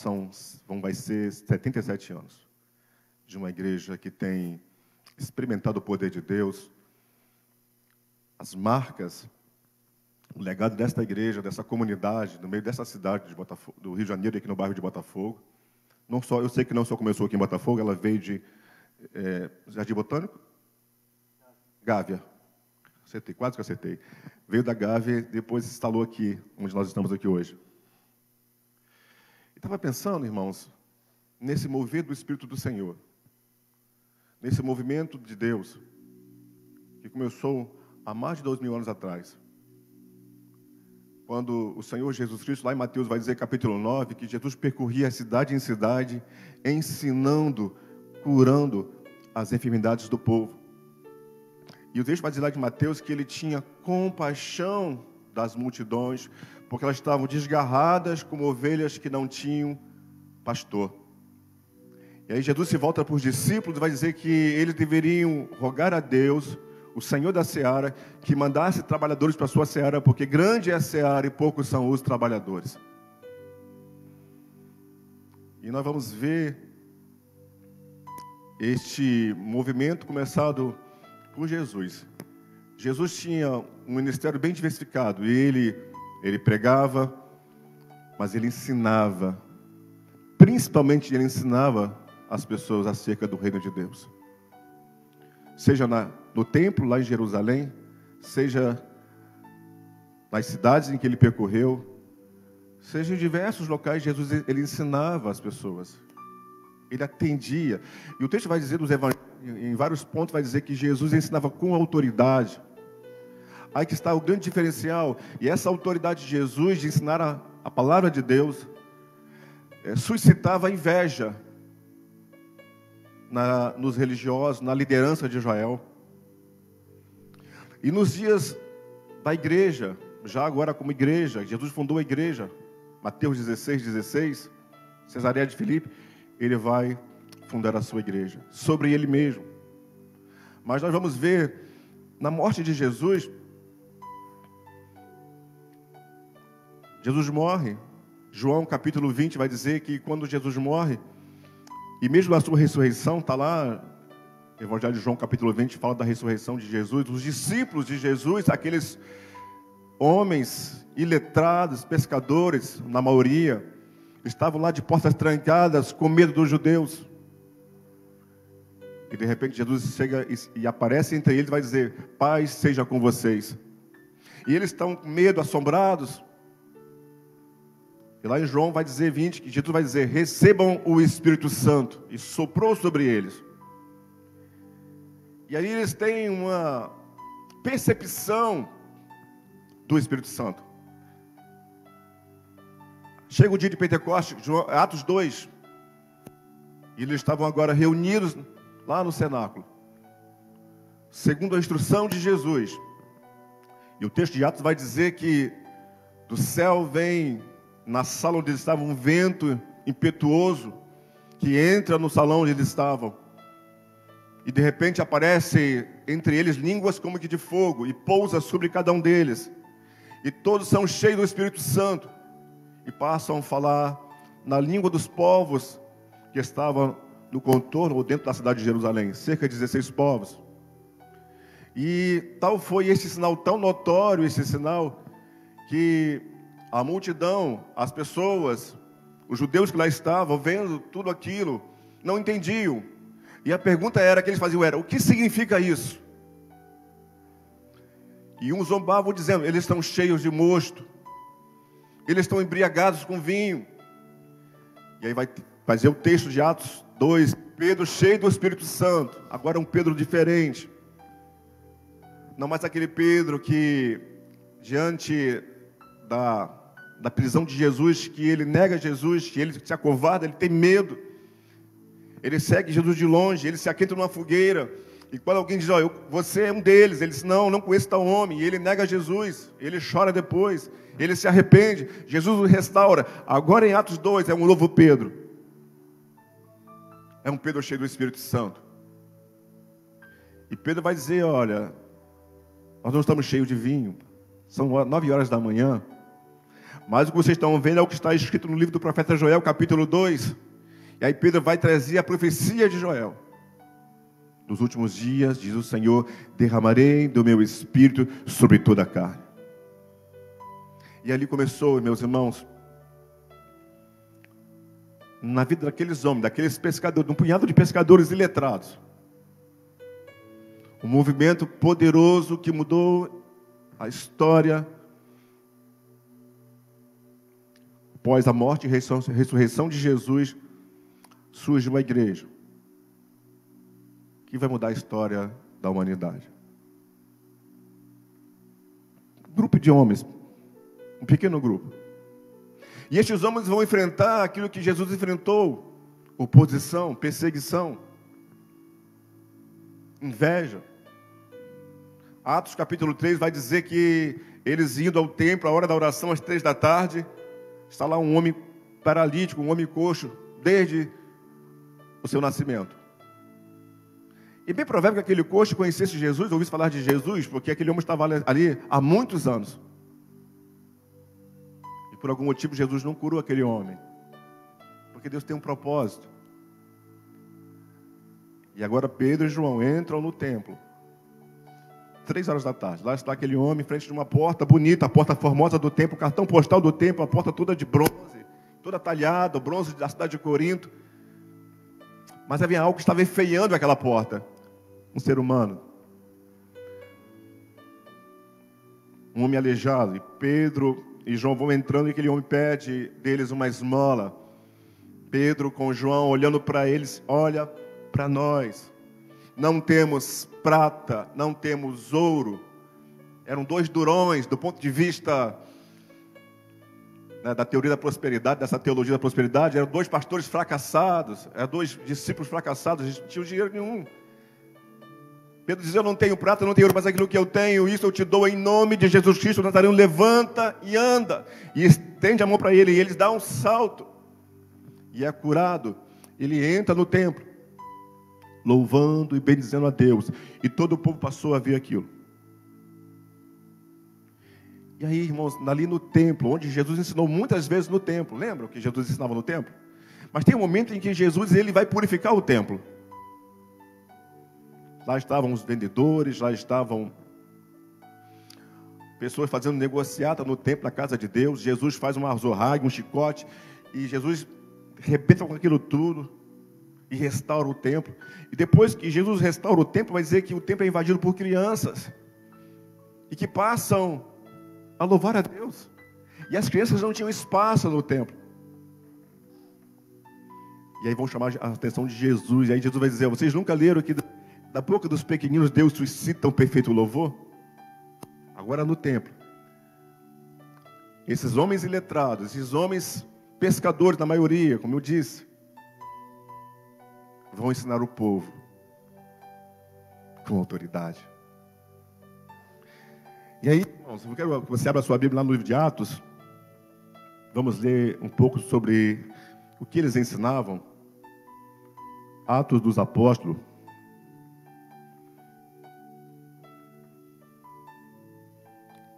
vai ser 77 anos de uma igreja que tem experimentado o poder de Deus, as marcas, o legado desta igreja, dessa comunidade, no meio dessa cidade de Botafogo, do Rio de Janeiro, aqui no bairro de Botafogo. Não só, eu sei que não só começou aqui em Botafogo, ela veio de Jardim Botânico? Gávea. Acertei, quase que acertei. Veio da Gávea e depois se instalou aqui, onde nós estamos aqui hoje. E estava pensando, irmãos, nesse mover do Espírito do Senhor, nesse movimento de Deus, que começou há mais de 2000 anos atrás. Quando o Senhor Jesus Cristo, lá em Mateus, vai dizer, capítulo 9, que Jesus percorria cidade em cidade, ensinando, curando as enfermidades do povo. E o texto vai dizer lá de Mateus que ele tinha compaixão das multidões, porque elas estavam desgarradas como ovelhas que não tinham pastor. E aí Jesus se volta para os discípulos e vai dizer que eles deveriam rogar a Deus, o Senhor da seara, que mandasse trabalhadores para a sua seara, porque grande é a seara e poucos são os trabalhadores. E nós vamos ver este movimento começado por Jesus. Jesus tinha um ministério bem diversificado, e ele pregava, mas ele ensinava, principalmente ele ensinava as pessoas acerca do reino de Deus. Seja no templo, lá em Jerusalém, seja nas cidades em que ele percorreu, seja em diversos locais, Jesus ele ensinava as pessoas. Ele atendia. E o texto vai dizer dos evangelhos, em vários pontos, vai dizer que Jesus ensinava com autoridade. Aí que está o grande diferencial. E essa autoridade de Jesus de ensinar a palavra de Deus suscitava inveja nos religiosos, na liderança de Israel. E nos dias da igreja, já agora como igreja, Jesus fundou a igreja, Mateus 16, Cesareia de Filipe, ele vai fundar a sua igreja, sobre ele mesmo. Mas nós vamos ver, na morte de Jesus, Jesus morre. João capítulo 20 vai dizer que quando Jesus morre, e mesmo a sua ressurreição, está lá, Evangelho de João capítulo 20, fala da ressurreição de Jesus, os discípulos de Jesus, aqueles homens iletrados, pescadores, na maioria, estavam lá de portas trancadas, com medo dos judeus. E de repente Jesus chega e aparece entre eles e vai dizer, paz seja com vocês. E eles estão com medo, assombrados. E lá em João vai dizer 20, que Jesus vai dizer, recebam o Espírito Santo. E soprou sobre eles. E aí eles têm uma percepção do Espírito Santo. Chega o dia de Pentecostes, Atos 2. E eles estavam agora reunidos lá no cenáculo, segundo a instrução de Jesus. E o texto de Atos vai dizer que do céu vem, na sala onde eles estavam, um vento impetuoso, que entra no salão onde eles estavam. E de repente aparece entre eles línguas como que de fogo, e pousa sobre cada um deles. E todos são cheios do Espírito Santo, e passam a falar na língua dos povos que estavam no contorno ou dentro da cidade de Jerusalém, cerca de 16 povos. E tal foi esse sinal, tão notório esse sinal, que a multidão, as pessoas, os judeus que lá estavam, vendo tudo aquilo, não entendiam. E a pergunta era, que eles faziam era, o que significa isso? E uns zombavam dizendo, eles estão cheios de mosto, eles estão embriagados com vinho. E aí vai fazer o texto de Atos 2, Pedro cheio do Espírito Santo, agora um Pedro diferente. Não mais aquele Pedro que, diante da prisão de Jesus, que ele nega Jesus, que ele se acovarda, ele tem medo. Ele segue Jesus de longe, ele se aquenta numa fogueira. E quando alguém diz, ó, você é um deles, ele diz, não conheço tal homem. E ele nega Jesus, ele chora depois, ele se arrepende, Jesus o restaura. Agora em Atos 2 é um novo Pedro. É um Pedro cheio do Espírito Santo. E Pedro vai dizer, olha, nós não estamos cheios de vinho, são 9 horas da manhã, mas o que vocês estão vendo é o que está escrito no livro do profeta Joel, capítulo 2. E aí Pedro vai trazer a profecia de Joel. Nos últimos dias, diz o Senhor, derramarei do meu espírito sobre toda a carne. E ali começou, meus irmãos, na vida daqueles homens, daqueles pescadores, de um punhado de pescadores iletrados, um movimento poderoso que mudou a história. Após a morte e ressurreição de Jesus, surge uma igreja que vai mudar a história da humanidade. Um grupo de homens, um pequeno grupo. E estes homens vão enfrentar aquilo que Jesus enfrentou: oposição, perseguição, inveja. Atos capítulo 3 vai dizer que eles indo ao templo, a hora da oração, às 3 da tarde, está lá um homem paralítico, um homem coxo, desde o seu nascimento. E bem provável que aquele coxo conhecesse Jesus, ouvisse falar de Jesus, porque aquele homem estava ali há muitos anos. E por algum motivo Jesus não curou aquele homem, porque Deus tem um propósito. E agora Pedro e João entram no templo, 3 horas da tarde. Lá está aquele homem em frente de uma porta bonita, a porta formosa do templo, o cartão postal do templo, a porta toda de bronze, toda talhada, o bronze da cidade de Corinto. Mas havia algo que estava enfeiando aquela porta. Um ser humano. Um homem aleijado. E Pedro e João vão entrando e aquele homem pede deles uma esmola. Pedro com João olhando para eles, olha para nós. Não temos prata, não temos ouro. Eram 2 durões do ponto de vista, né, da teoria da prosperidade, dessa teologia da prosperidade. Eram 2 pastores fracassados, eram 2 discípulos fracassados, eles não tinham dinheiro nenhum. Pedro diz, eu não tenho prata, não tenho ouro, mas aquilo que eu tenho, isso eu te dou em nome de Jesus Cristo Nazareno. Levanta e anda. E estende a mão para ele, e ele dá um salto. E é curado. Ele entra no templo, louvando e bendizendo a Deus. E todo o povo passou a ver aquilo. E aí, irmãos, ali no templo, onde Jesus ensinou muitas vezes no templo. Lembram que Jesus ensinava no templo? Mas tem um momento em que Jesus ele vai purificar o templo. Lá estavam os vendedores, lá estavam pessoas fazendo negociata no templo, na casa de Deus. Jesus faz uma azorrague, um chicote, e Jesus rebenta com aquilo tudo e restaura o templo. E depois que Jesus restaura o templo, vai dizer que o templo é invadido por crianças e que passam a louvar a Deus. E as crianças não tinham espaço no templo. E aí vão chamar a atenção de Jesus. E aí Jesus vai dizer, vocês nunca leram que da boca dos pequeninos Deus suscita um perfeito louvor? Agora no templo, esses homens iletrados, esses homens pescadores na maioria, como eu disse, vão ensinar o povo com autoridade. E aí, irmãos, eu quero que você abra a sua Bíblia lá no livro de Atos. Vamos ler um pouco sobre o que eles ensinavam. Atos dos Apóstolos.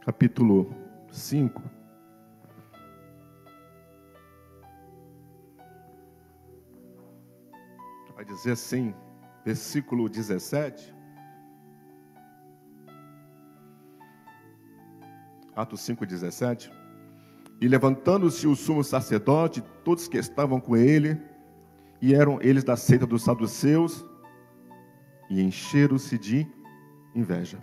Capítulo 5. vai dizer assim, versículo 17. Atos 5:17. E levantando-se o sumo sacerdote, todos que estavam com ele, e eram eles da seita dos saduceus, e encheram-se de inveja.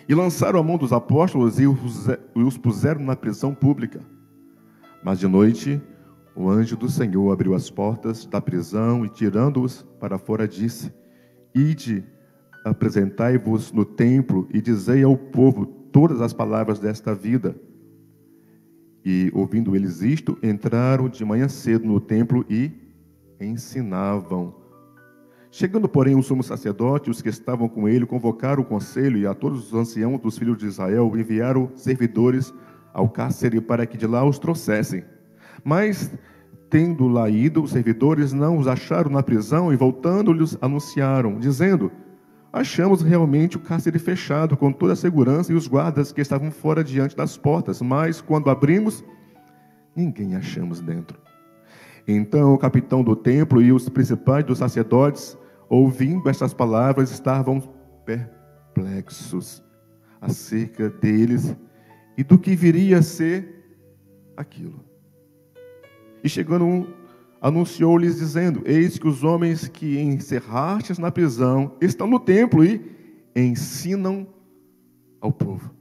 E lançaram a mão dos apóstolos e os puseram na prisão pública. Mas de noite, o anjo do Senhor abriu as portas da prisão e, tirando-os para fora, disse: Ide, apresentai-vos no templo e dizei ao povo todas as palavras desta vida. E, ouvindo eles isto, entraram de manhã cedo no templo e ensinavam. Chegando, porém, o sumo sacerdote e os que estavam com ele, convocaram o conselho e a todos os anciãos dos filhos de Israel enviaram servidores ao cárcere para que de lá os trouxessem. Mas, tendo lá ido, os servidores não os acharam na prisão e, voltando-lhes, anunciaram, dizendo: Achamos realmente o cárcere fechado, com toda a segurança, e os guardas que estavam fora diante das portas. Mas, quando abrimos, ninguém achamos dentro. Então o capitão do templo e os principais dos sacerdotes, ouvindo estas palavras, estavam perplexos acerca deles e do que viria a ser aquilo. E chegando anunciou-lhes dizendo: Eis que os homens que encerrastes na prisão estão no templo e ensinam ao povo.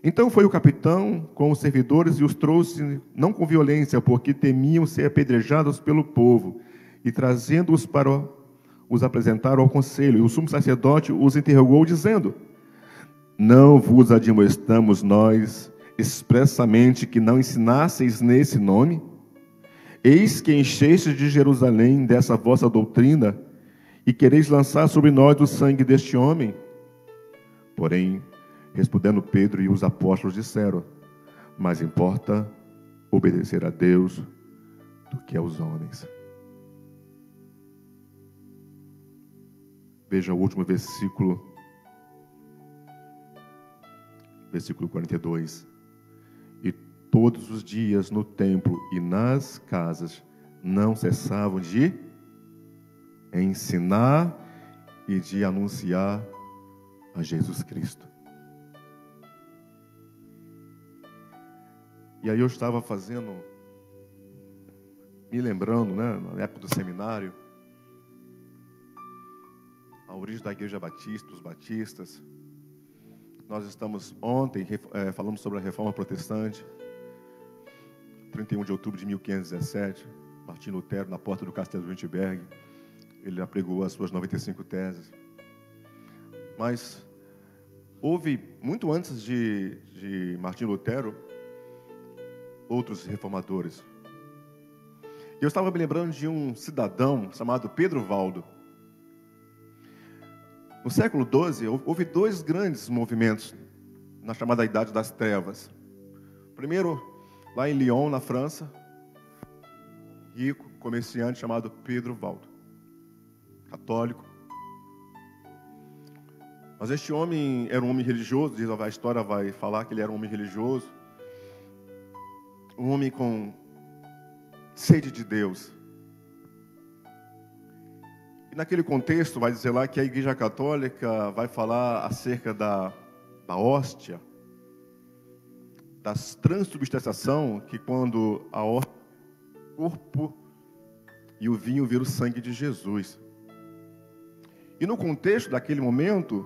Então foi o capitão com os servidores e os trouxe, não com violência, porque temiam ser apedrejados pelo povo, e trazendo-os para os apresentaram ao conselho. E o sumo sacerdote os interrogou, dizendo: Não vos admoestamos nós expressamente que não ensinasseis nesse nome? Eis que enchestes de Jerusalém dessa vossa doutrina, e quereis lançar sobre nós o sangue deste homem? Porém, respondendo Pedro e os apóstolos disseram: Mais importa obedecer a Deus do que aos homens. Veja o último versículo, versículo 42. E todos os dias no templo e nas casas não cessavam de ensinar e de anunciar a Jesus Cristo. E aí eu estava me lembrando, na época do seminário, a origem da Igreja Batista, dos batistas. Nós estamos ontem, falamos sobre a Reforma Protestante, 31 de outubro de 1517, Martinho Lutero, na porta do Castelo de Wittenberg, ele apregou as suas 95 teses. Mas houve, muito antes de Martinho Lutero, outros reformadores. Eu estava me lembrando de um cidadão chamado Pedro Valdo. No século XII, houve dois grandes movimentos na chamada Idade das Trevas. Primeiro, lá em Lyon, na França, rico, comerciante chamado Pedro Valdo, católico. Mas este homem era um homem religioso, diz a história vai falar que ele era um homem religioso, um homem com sede de Deus. E naquele contexto vai dizer lá que a Igreja Católica vai falar acerca da hóstia, da transubstanciação, que quando a hóstia, o corpo e o vinho viram o sangue de Jesus. E no contexto daquele momento,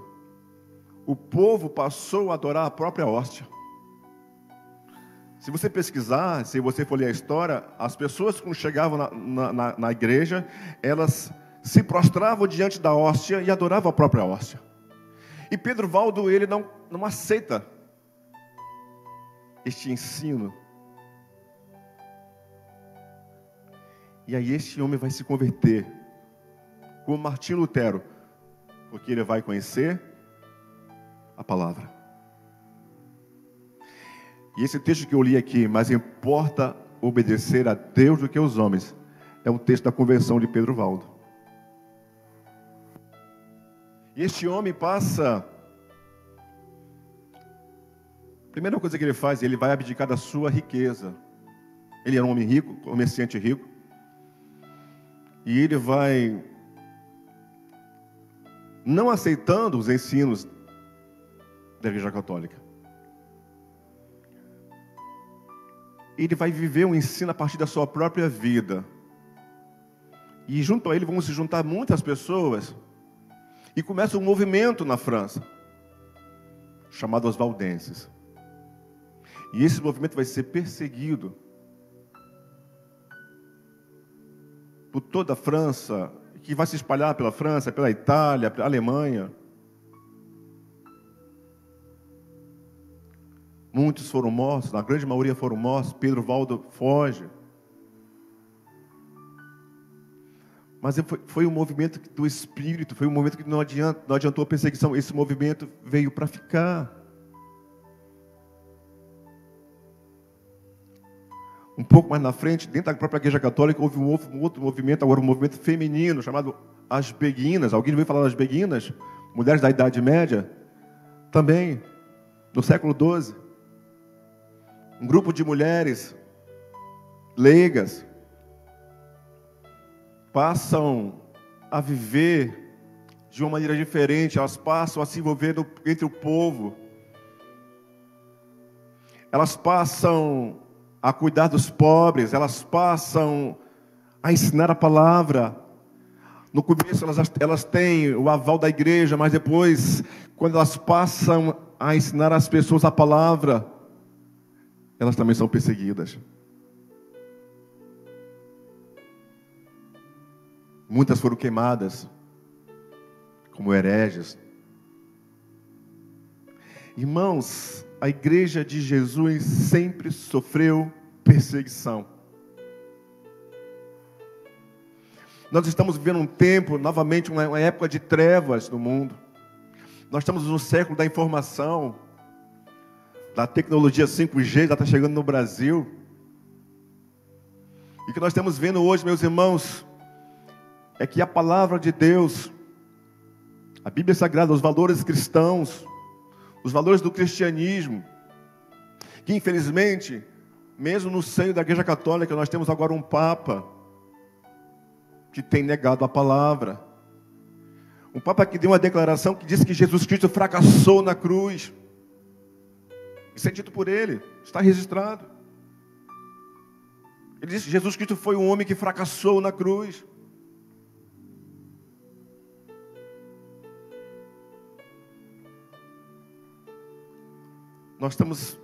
o povo passou a adorar a própria hóstia. Se você pesquisar, se você for ler a história, as pessoas quando chegavam na igreja, elas se prostravam diante da hóstia e adoravam a própria hóstia. E Pedro Valdo, ele não aceita este ensino. E aí este homem vai se converter, como Martinho Lutero, porque ele vai conhecer a palavra. E esse texto que eu li aqui, mais importa obedecer a Deus do que aos homens, é um texto da conversão de Pedro Valdo. E este homem passa, a primeira coisa que ele faz, ele vai abdicar da sua riqueza. Ele era um homem rico, comerciante rico. E ele vai não aceitando os ensinos da Igreja Católica. Ele vai viver um ensino a partir da sua própria vida. E junto a ele vão se juntar muitas pessoas. E começa um movimento na França, chamado os Valdenses. E esse movimento vai ser perseguido por toda a França, que vai se espalhar pela França, pela Itália, pela Alemanha. Muitos foram mortos, a grande maioria foram mortos. Pedro Valdo foge. Mas foi um movimento do Espírito, foi um movimento que não adiantou a perseguição. Esse movimento veio para ficar. Um pouco mais na frente, dentro da própria Igreja Católica, houve um outro movimento, agora um movimento feminino, chamado as Beguinas. Alguém veio falar das Beguinas? Mulheres da Idade Média? Também, no século XII. Um grupo de mulheres leigas passam a viver de uma maneira diferente, elas passam a se envolver entre o povo. Elas passam a cuidar dos pobres, elas passam a ensinar a palavra. No começo elas têm o aval da igreja, mas depois, quando elas passam a ensinar as pessoas a palavra, elas também são perseguidas. Muitas foram queimadas como hereges. Irmãos, a igreja de Jesus sempre sofreu perseguição. Nós estamos vivendo um tempo, novamente, uma época de trevas no mundo. Nós estamos no século da informação, da tecnologia 5G, já está chegando no Brasil. E o que nós estamos vendo hoje, meus irmãos, é que a palavra de Deus, a Bíblia Sagrada, os valores cristãos, os valores do cristianismo, que infelizmente, mesmo no seio da Igreja Católica, nós temos agora um Papa que tem negado a palavra. Um Papa que deu uma declaração que disse que Jesus Cristo fracassou na cruz. Isso é dito por ele, está registrado. Ele disse que Jesus Cristo foi um homem que fracassou na cruz. Nós estamos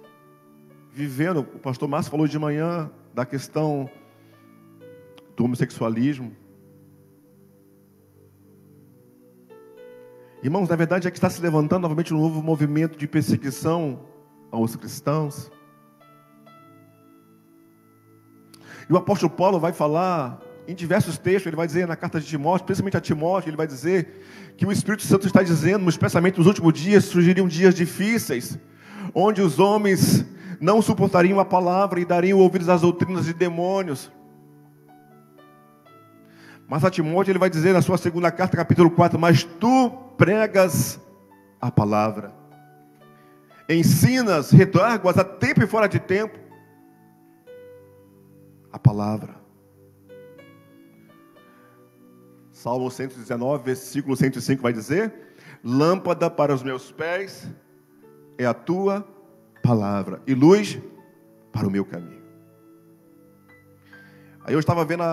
vivendo, o pastor Márcio falou de manhã da questão do homossexualismo. Irmãos, na verdade é que está se levantando novamente um novo movimento de perseguição aos cristãos. E o apóstolo Paulo vai falar em diversos textos, ele vai dizer na carta de Timóteo, principalmente a Timóteo, ele vai dizer que o Espírito Santo está dizendo, especialmente nos últimos dias, surgiriam dias difíceis, onde os homens não suportariam a palavra e dariam ouvidos às doutrinas de demônios. Mas a Timóteo ele vai dizer na sua segunda carta, capítulo 4, mas tu pregas a palavra, ensinas, redarguas a tempo e fora de tempo, a palavra. Salmo 119, versículo 105 vai dizer, lâmpada para os meus pés é a tua palavra e luz para o meu caminho. Aí eu estava vendo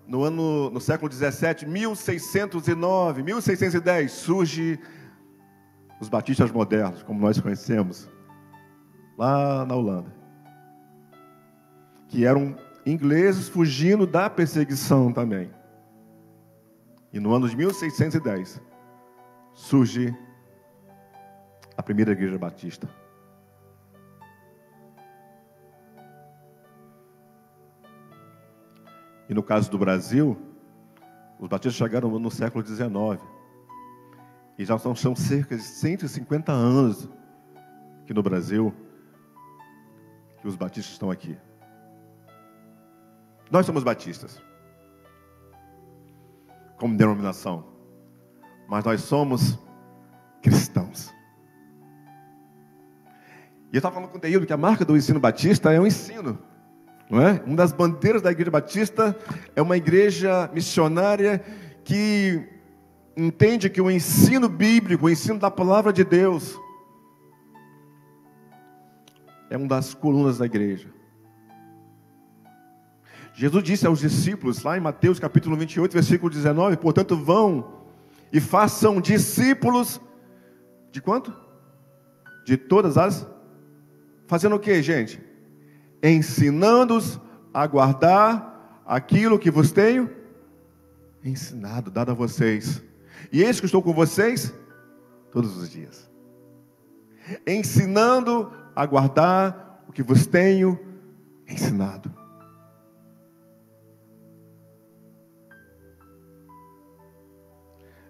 no século 17, 1609, 1610, surge os batistas modernos, como nós conhecemos, lá na Holanda, que eram ingleses fugindo da perseguição também. E no ano de 1610, surge a primeira igreja batista. E no caso do Brasil, os batistas chegaram no século XIX. E já são cerca de 150 anos que no Brasil, que os batistas estão aqui. Nós somos batistas, como denominação, mas nós somos cristãos. E eu estava falando com o Deildo que a marca do ensino batista é um ensino Não é? Uma das bandeiras da Igreja Batista é uma igreja missionária que entende que o ensino bíblico, o ensino da palavra de Deus, é uma das colunas da igreja. Jesus disse aos discípulos, lá em Mateus capítulo 28, versículo 19, portanto vão e façam discípulos de quanto? De todas as... Fazendo o que, gente? Ensinando-os a guardar aquilo que vos tenho ensinado, dado a vocês. E eis que estou com vocês todos os dias, ensinando a guardar o que vos tenho ensinado.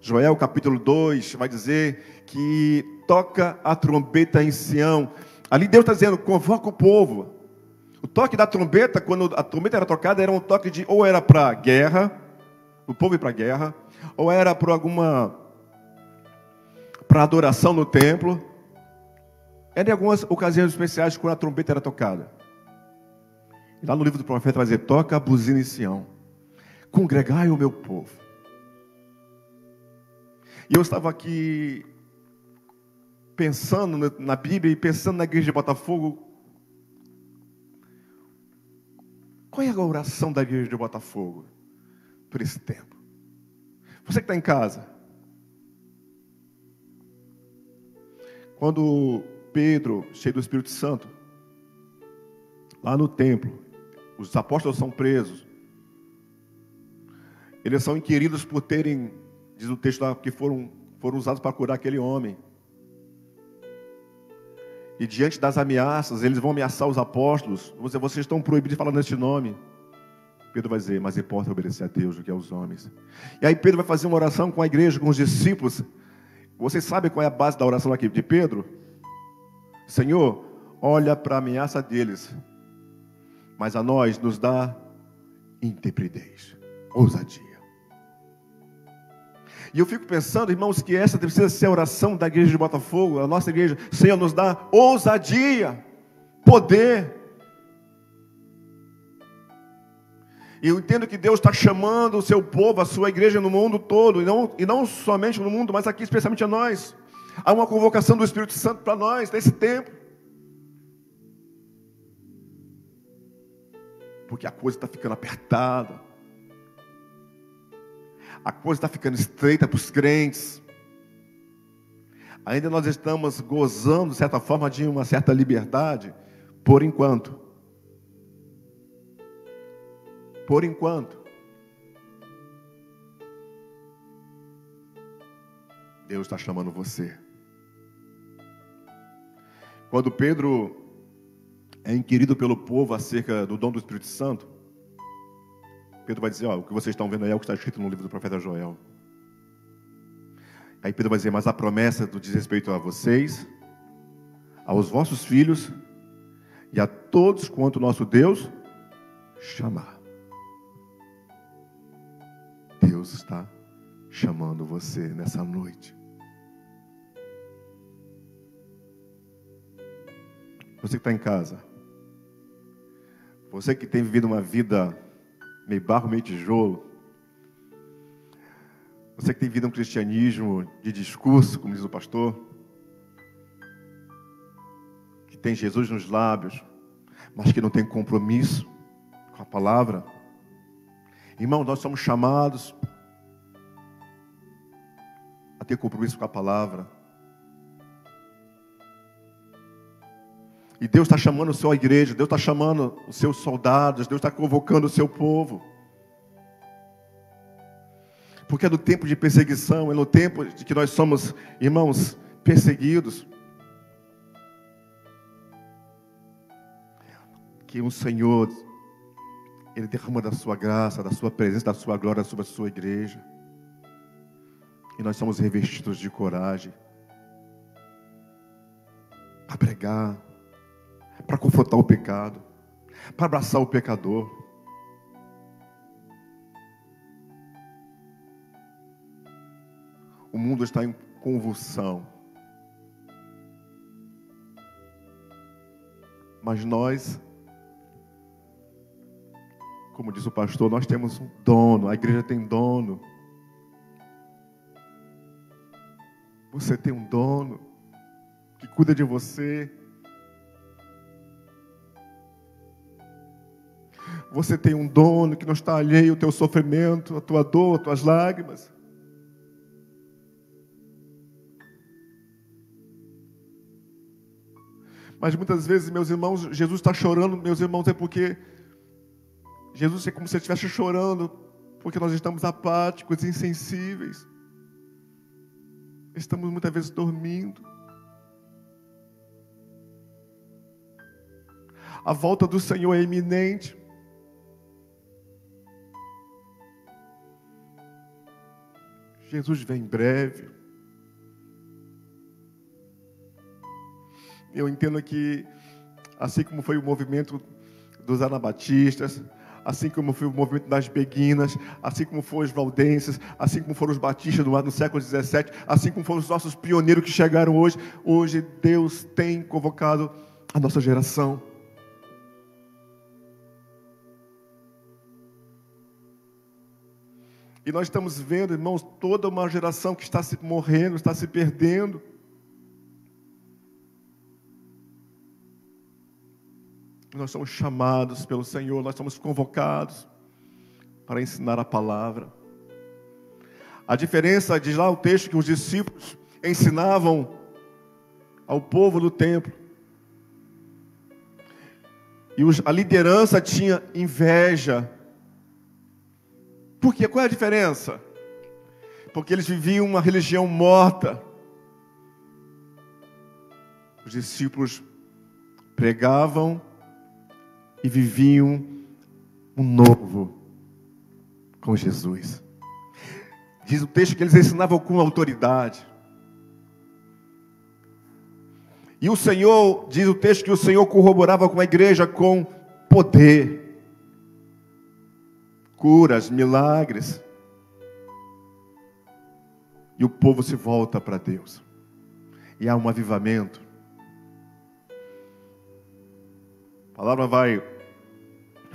Joel capítulo 2 vai dizer que toca a trombeta em Sião. Ali Deus está dizendo, convoca o povo. O toque da trombeta, quando a trombeta era tocada, era um toque de, ou era para guerra, o povo ir para a guerra, ou era para adoração no templo. Era em algumas ocasiões especiais quando a trombeta era tocada. E lá no livro do profeta vai dizer, toca a buzina em Sião, congregai o meu povo. E eu estava aqui pensando na Bíblia e pensando na igreja de Botafogo. Qual é a oração da igreja de Botafogo por esse tempo? Você que está em casa. Quando Pedro, cheio do Espírito Santo, lá no templo, os apóstolos são presos. Eles são inquiridos por terem, diz o texto lá, que foram usados para curar aquele homem. E diante das ameaças, eles vão ameaçar os apóstolos. Vão dizer, vocês estão proibidos de falar neste nome. Pedro vai dizer, mas importa obedecer a Deus do que aos homens. E aí Pedro vai fazer uma oração com a igreja, com os discípulos. Vocês sabem qual é a base da oração aqui de Pedro? Senhor, olha para a ameaça deles, mas a nós nos dá intrepidez, ousadia. E eu fico pensando, irmãos, que essa precisa ser a oração da igreja de Botafogo, a nossa igreja. Senhor, nos dá ousadia, poder. E eu entendo que Deus está chamando o seu povo, a sua igreja no mundo todo, e não somente no mundo, mas aqui especialmente a nós. Há uma convocação do Espírito Santo para nós, nesse tempo. Porque a coisa está ficando apertada. A coisa está ficando estreita para os crentes. Ainda nós estamos gozando, de certa forma, de uma certa liberdade, por enquanto. Por enquanto. Deus está chamando você. Quando Pedro é inquirido pelo povo acerca do dom do Espírito Santo, Pedro vai dizer, o que vocês estão vendo aí é o que está escrito no livro do profeta Joel. Aí Pedro vai dizer, mas a promessa diz respeito a vocês, aos vossos filhos e a todos quanto nosso Deus chamar. Deus está chamando você nessa noite. Você que está em casa, você que tem vivido uma vida meio barro, meio tijolo, você que tem vivido um cristianismo de discurso, como diz o pastor, que tem Jesus nos lábios, mas que não tem compromisso com a palavra. Irmão, nós somos chamados a ter compromisso com a palavra. E Deus está chamando a sua igreja, Deus está chamando os seus soldados, Deus está convocando o seu povo. Porque é no tempo de perseguição, é no tempo de que nós somos, irmãos, perseguidos, que o Senhor, Ele derrama da sua graça, da sua presença, da sua glória sobre a sua igreja. E nós somos revestidos de coragem para pregar, para confrontar o pecado, para abraçar o pecador. O mundo está em convulsão, mas nós Como disse o pastor, nós temos um dono, a igreja tem dono. Você tem um dono que cuida de você. Você tem um dono que não está alheio ao teu sofrimento, à tua dor, às tuas lágrimas. Mas muitas vezes, meus irmãos, Jesus está chorando, meus irmãos, é porque Jesus é como se ele estivesse chorando, porque nós estamos apáticos, insensíveis. Estamos muitas vezes dormindo. A volta do Senhor é iminente. Jesus vem em breve. Eu entendo que, assim como foi o movimento dos anabatistas, assim como foi o movimento das beguinas, assim como foram os valdenses, assim como foram os batistas no século XVII, assim como foram os nossos pioneiros que chegaram hoje, hoje Deus tem convocado a nossa geração. E nós estamos vendo, irmãos, toda uma geração que está se morrendo, está se perdendo. Nós somos chamados pelo Senhor, nós somos convocados para ensinar a palavra. A diferença, diz lá o texto, que os discípulos ensinavam ao povo do templo. E a liderança tinha inveja. Por quê? Qual é a diferença? Porque eles viviam uma religião morta. Os discípulos pregavam e viviam um novo com Jesus. Diz o texto que eles ensinavam com autoridade. E o Senhor, diz o texto que o Senhor corroborava com a igreja com poder. Curas, milagres. E o povo se volta para Deus. E há um avivamento. A palavra vai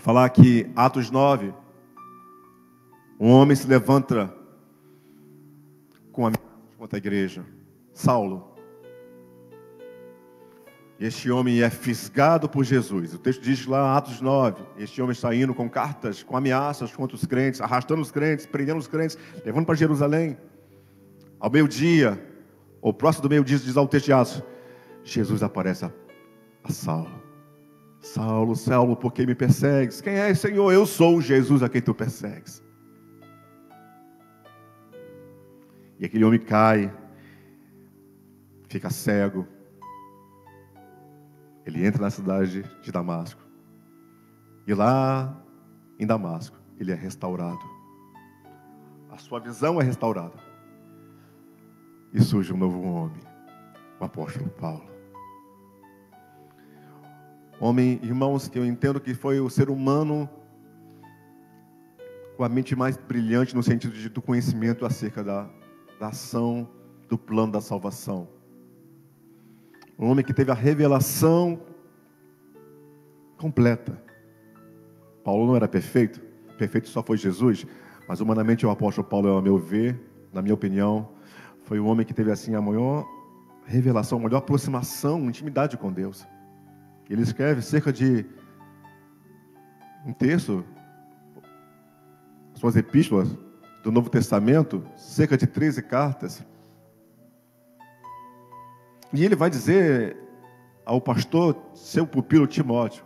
falar que, Atos 9, um homem se levanta com a contra a igreja, Saulo. Este homem é fisgado por Jesus. O texto diz lá, Atos 9, este homem está indo com cartas, com ameaças contra os crentes, arrastando os crentes, prendendo os crentes, levando para Jerusalém. Ao meio-dia, ou próximo do meio-dia, diz lá o texto de Atos, Jesus aparece a Saulo. Saulo, Saulo, por que me persegues? Quem é, Senhor? Eu sou o Jesus a quem tu persegues. E aquele homem cai, fica cego. Ele entra na cidade de Damasco. E lá em Damasco, ele é restaurado. A sua visão é restaurada. E surge um novo homem, o apóstolo Paulo. Homem, irmãos, que eu entendo que foi o ser humano com a mente mais brilhante no sentido do conhecimento acerca da ação do plano da salvação. Um homem que teve a revelação completa. Paulo não era perfeito, perfeito só foi Jesus, mas humanamente o apóstolo Paulo, ao meu ver, na minha opinião, foi o homem que teve assim a maior revelação, a maior aproximação, intimidade com Deus. Ele escreve cerca de um terço, suas epístolas do Novo Testamento, cerca de 13 cartas. E ele vai dizer ao pastor, seu pupilo Timóteo,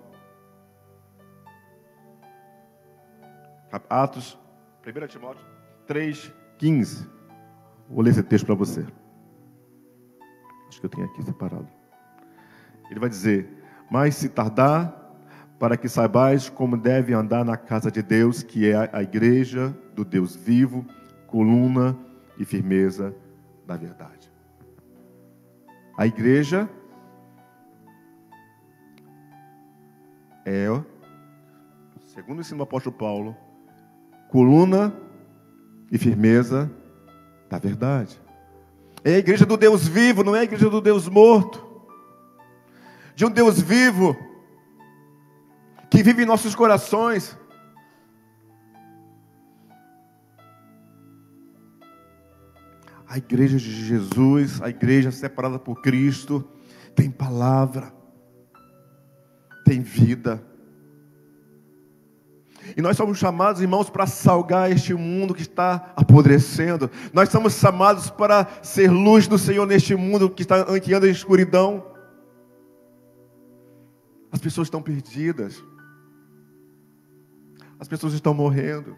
Atos, 1 Timóteo 3:15. Vou ler esse texto para você. Acho que eu tenho aqui separado. Ele vai dizer, mas se tardar, para que saibais como deve andar na casa de Deus, que é a igreja do Deus vivo, coluna e firmeza da verdade. A igreja é, segundo o ensino do apóstolo Paulo, coluna e firmeza da verdade. É a igreja do Deus vivo, não é a igreja do Deus morto. De um Deus vivo, que vive em nossos corações. A igreja de Jesus, a igreja separada por Cristo, tem palavra, tem vida. E nós somos chamados, irmãos, para salgar este mundo que está apodrecendo. Nós somos chamados para ser luz do Senhor neste mundo que anda em escuridão. As pessoas estão perdidas. As pessoas estão morrendo.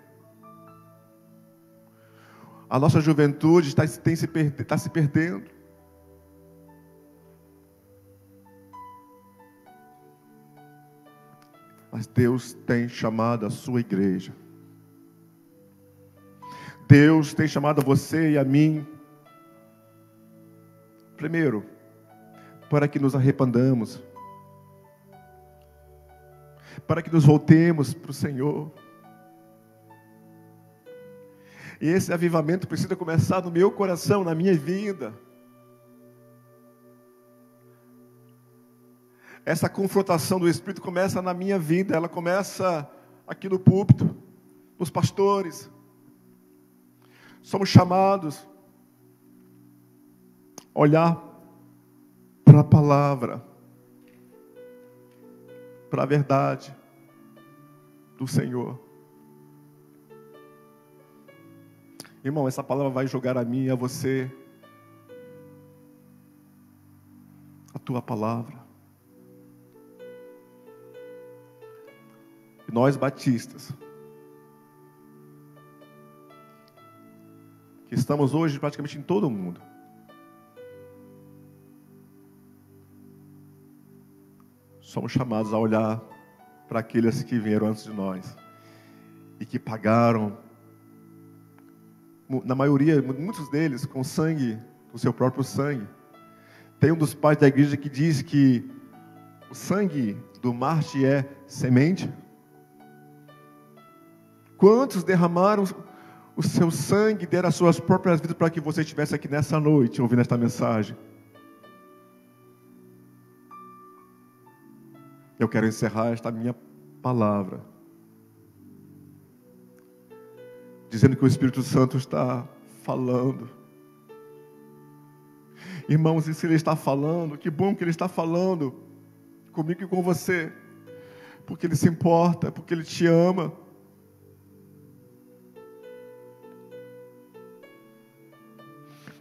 A nossa juventude está se perdendo. Mas Deus tem chamado a sua igreja. Deus tem chamado a você e a mim. Primeiro, para que nos arrependamos. Para que nos voltemos para o Senhor. E esse avivamento precisa começar no meu coração, na minha vida. Essa confrontação do Espírito começa na minha vida, ela começa aqui no púlpito, nos pastores. Somos chamados a olhar para a palavra, para a verdade do Senhor. Irmão, essa palavra vai jogar a mim e a você a tua palavra. E nós batistas, que estamos hoje praticamente em todo o mundo, somos chamados a olhar para aqueles que vieram antes de nós e que pagaram, na maioria, muitos deles, com sangue, com seu próprio sangue. Tem um dos pais da igreja que diz que o sangue do mártir é semente. Quantos derramaram o seu sangue, deram as suas próprias vidas para que você estivesse aqui nessa noite, ouvindo esta mensagem? Eu quero encerrar esta minha palavra dizendo que o Espírito Santo está falando. Irmãos, e se Ele está falando, que bom que Ele está falando comigo e com você, porque Ele se importa, porque Ele te ama.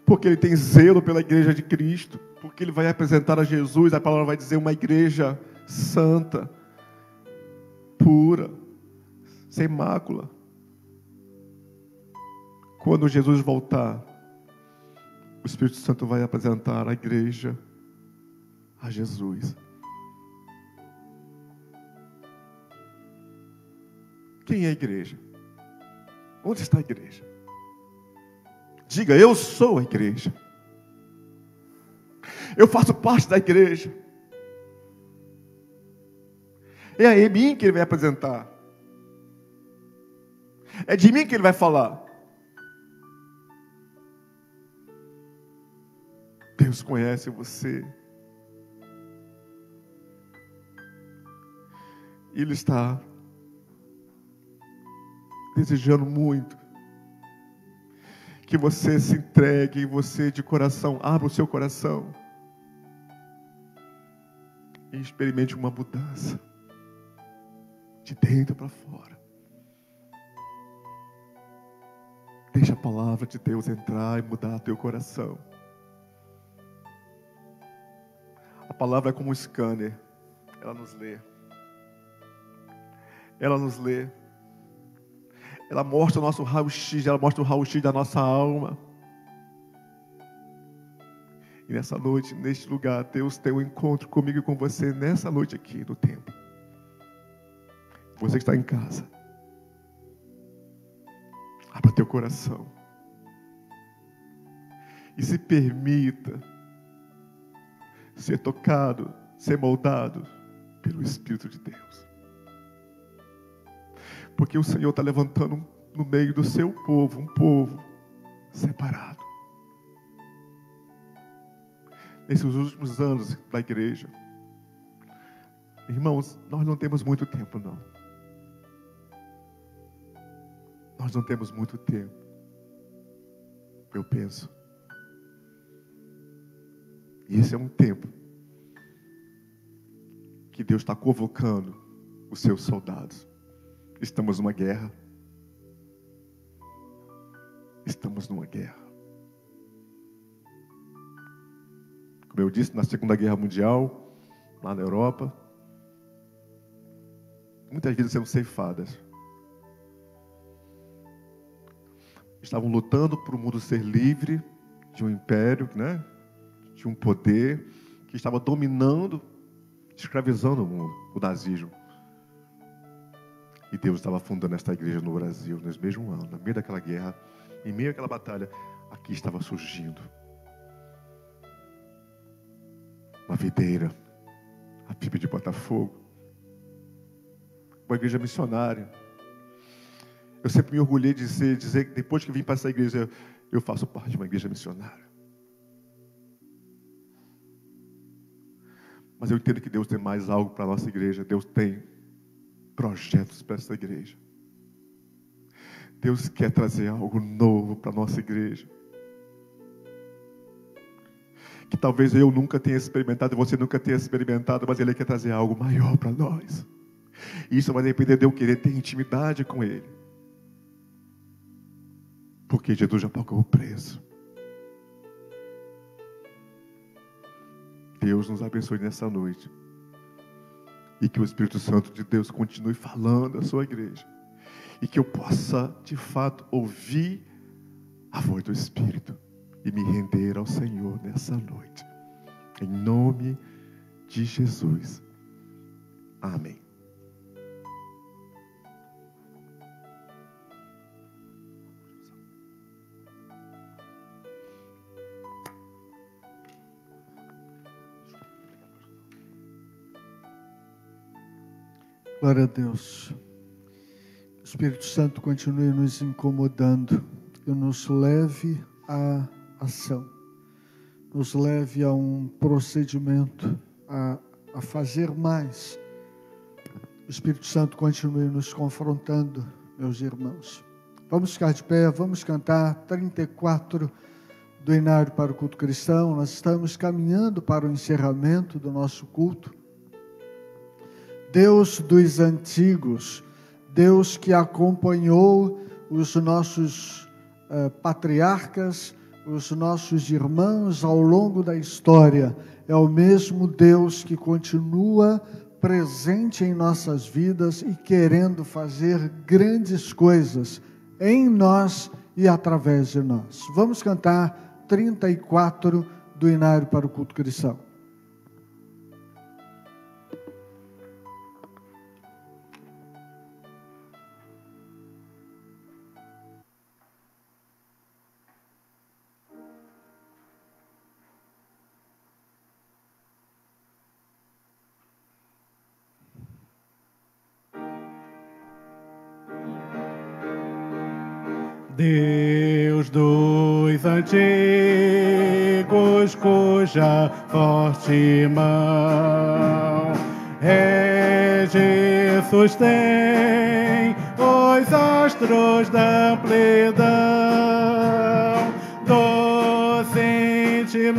Porque Ele tem zelo pela igreja de Cristo, porque Ele vai apresentar a Jesus, a palavra vai dizer, uma igreja santa, pura, sem mácula. Quando Jesus voltar, o Espírito Santo vai apresentar a igreja a Jesus. Quem é a igreja? Onde está a igreja? Diga, eu sou a igreja. Eu faço parte da igreja. É a mim que Ele vai apresentar. É de mim que Ele vai falar. Deus conhece você. Ele está desejando muito que você se entregue, você de coração, abra o seu coração e experimente uma mudança de dentro para fora. Deixa a palavra de Deus entrar e mudar teu coração. A palavra é como um scanner, ela nos lê. Ela nos lê. Ela mostra o nosso raio-x, ela mostra o raio-x da nossa alma. E nessa noite, neste lugar, Deus tem um encontro comigo e com você, nessa noite aqui, no templo. Você que está em casa, abra teu coração. E se permita ser tocado, ser moldado pelo Espírito de Deus. Porque o Senhor está levantando no meio do seu povo, um povo separado. Nesses últimos anos da igreja, irmãos, nós não temos muito tempo, não. Nós não temos muito tempo. Eu penso E esse é um tempo que Deus está convocando os seus soldados. Estamos numa guerra. Estamos numa guerra. Como eu disse, na Segunda Guerra Mundial, lá na Europa, muitas vidas sendo ceifadas. Estavam lutando para o mundo ser livre de um império, né? De um poder que estava dominando, escravizando o mundo, o nazismo. E Deus estava fundando esta igreja no Brasil, nesse mesmo ano, no meio daquela guerra, em meio àquela batalha, aqui estava surgindo uma videira, a PIB de Botafogo, uma igreja missionária. Eu sempre me orgulhei de dizer que depois que vim para essa igreja, eu faço parte de uma igreja missionária. Mas eu entendo que Deus tem mais algo para a nossa igreja. Deus tem projetos para essa igreja. Deus quer trazer algo novo para a nossa igreja. Que talvez eu nunca tenha experimentado, e você nunca tenha experimentado, mas Ele quer trazer algo maior para nós. E isso vai depender de eu querer ter intimidade com Ele. Porque Jesus já pagou o preço. Deus nos abençoe nessa noite. E que o Espírito Santo de Deus continue falando à sua igreja. E que eu possa, de fato, ouvir a voz do Espírito. E me render ao Senhor nessa noite. Em nome de Jesus. Amém. Glória a Deus. O Espírito Santo continue nos incomodando e nos leve à ação. Nos leve a um procedimento, a fazer mais. O Espírito Santo continue nos confrontando, meus irmãos. Vamos ficar de pé, vamos cantar 34 do Inário para o Culto Cristão. Nós estamos caminhando para o encerramento do nosso culto. Deus dos antigos, Deus que acompanhou os nossos patriarcas, os nossos irmãos ao longo da história, é o mesmo Deus que continua presente em nossas vidas e querendo fazer grandes coisas em nós e através de nós. Vamos cantar 34 do Inário para o Culto Cristão. Deus dos antigos, cuja forte mão rege e sustém os astros da amplidão, do cintilante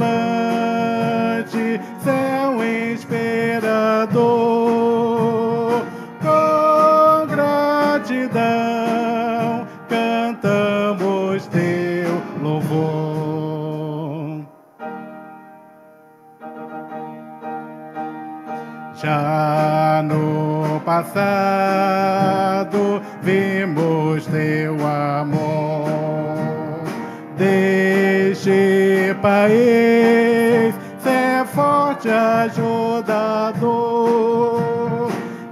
céu inspirador, com gratidão cantamos teu louvor. Já no passado vimos teu amor, deste país ser forte ajudador,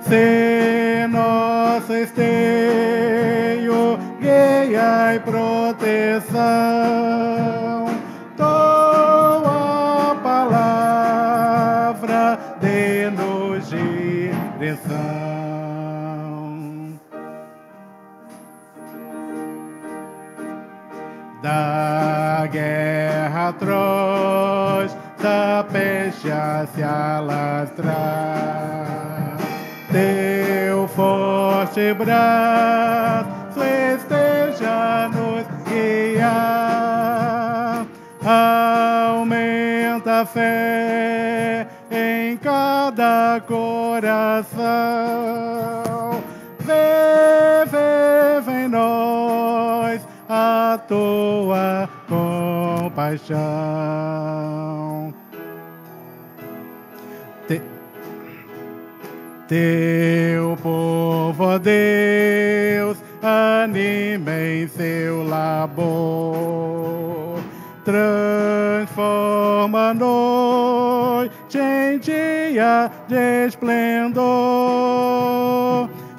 ser nosso esteio, guia e proteção. Tua palavra dê-nos direção. Da guerra atroz, da peste a se alastrar, teu forte braço esteja nos guiar. Aumenta da fé em cada coração. Vive em nós a tua compaixão. Teu povo, ó Deus, anima em seu labor, transforma a noite em dia de esplendor.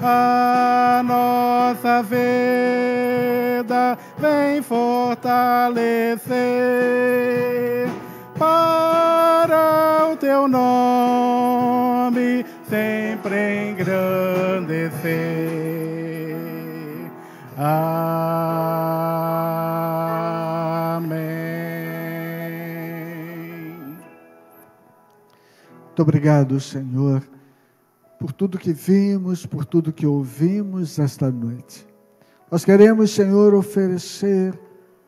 A nossa vida vem fortalecer para o teu nome sempre engrandecer. Amém. Muito obrigado, Senhor, por tudo que vimos, por tudo que ouvimos esta noite. Nós queremos, Senhor, oferecer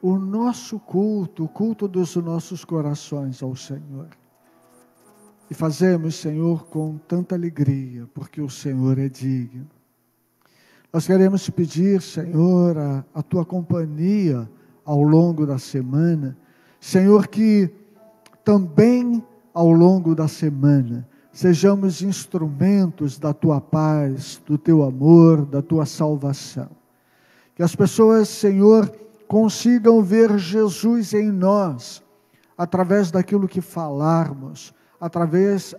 o nosso culto, o culto dos nossos corações ao Senhor. E fazemos, Senhor, com tanta alegria, porque o Senhor é digno. Nós queremos te pedir, Senhor, a tua companhia ao longo da semana. Senhor, que também ao longo da semana sejamos instrumentos da tua paz, do teu amor, da tua salvação. Que as pessoas, Senhor, consigam ver Jesus em nós, através daquilo que falarmos, através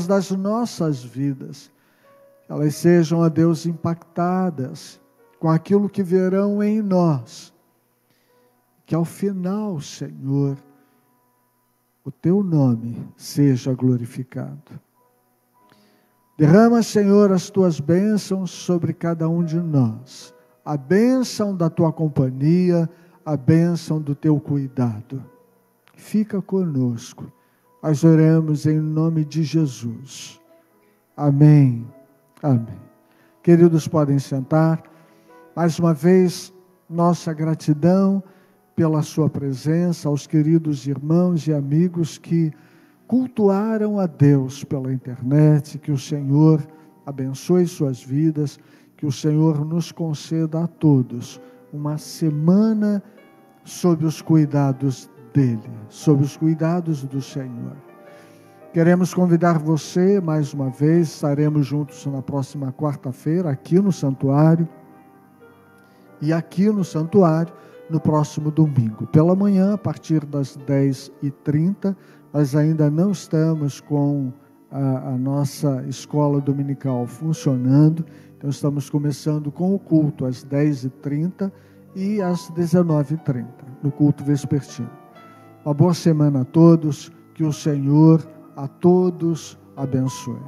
das nossas vidas. Elas sejam, ó Deus, impactadas com aquilo que verão em nós. Que ao final, Senhor, o teu nome seja glorificado. Derrama, Senhor, as tuas bênçãos sobre cada um de nós. A bênção da tua companhia, a bênção do teu cuidado. Fica conosco. Nós oramos em nome de Jesus. Amém. Amém. Queridos, podem sentar. Mais uma vez, nossa gratidão pela sua presença, aos queridos irmãos e amigos que cultuaram a Deus pela internet. Que o Senhor abençoe suas vidas, que o Senhor nos conceda a todos uma semana sob os cuidados dele, sob os cuidados do Senhor. Queremos convidar você, mais uma vez, estaremos juntos na próxima quarta-feira, aqui no santuário, e aqui no santuário, no próximo domingo. Pela manhã, a partir das 10h30, nós ainda não estamos com a nossa escola dominical funcionando, então estamos começando com o culto às 10h30 e às 19h30, no culto vespertino. Uma boa semana a todos, que o Senhor a todos abençoe.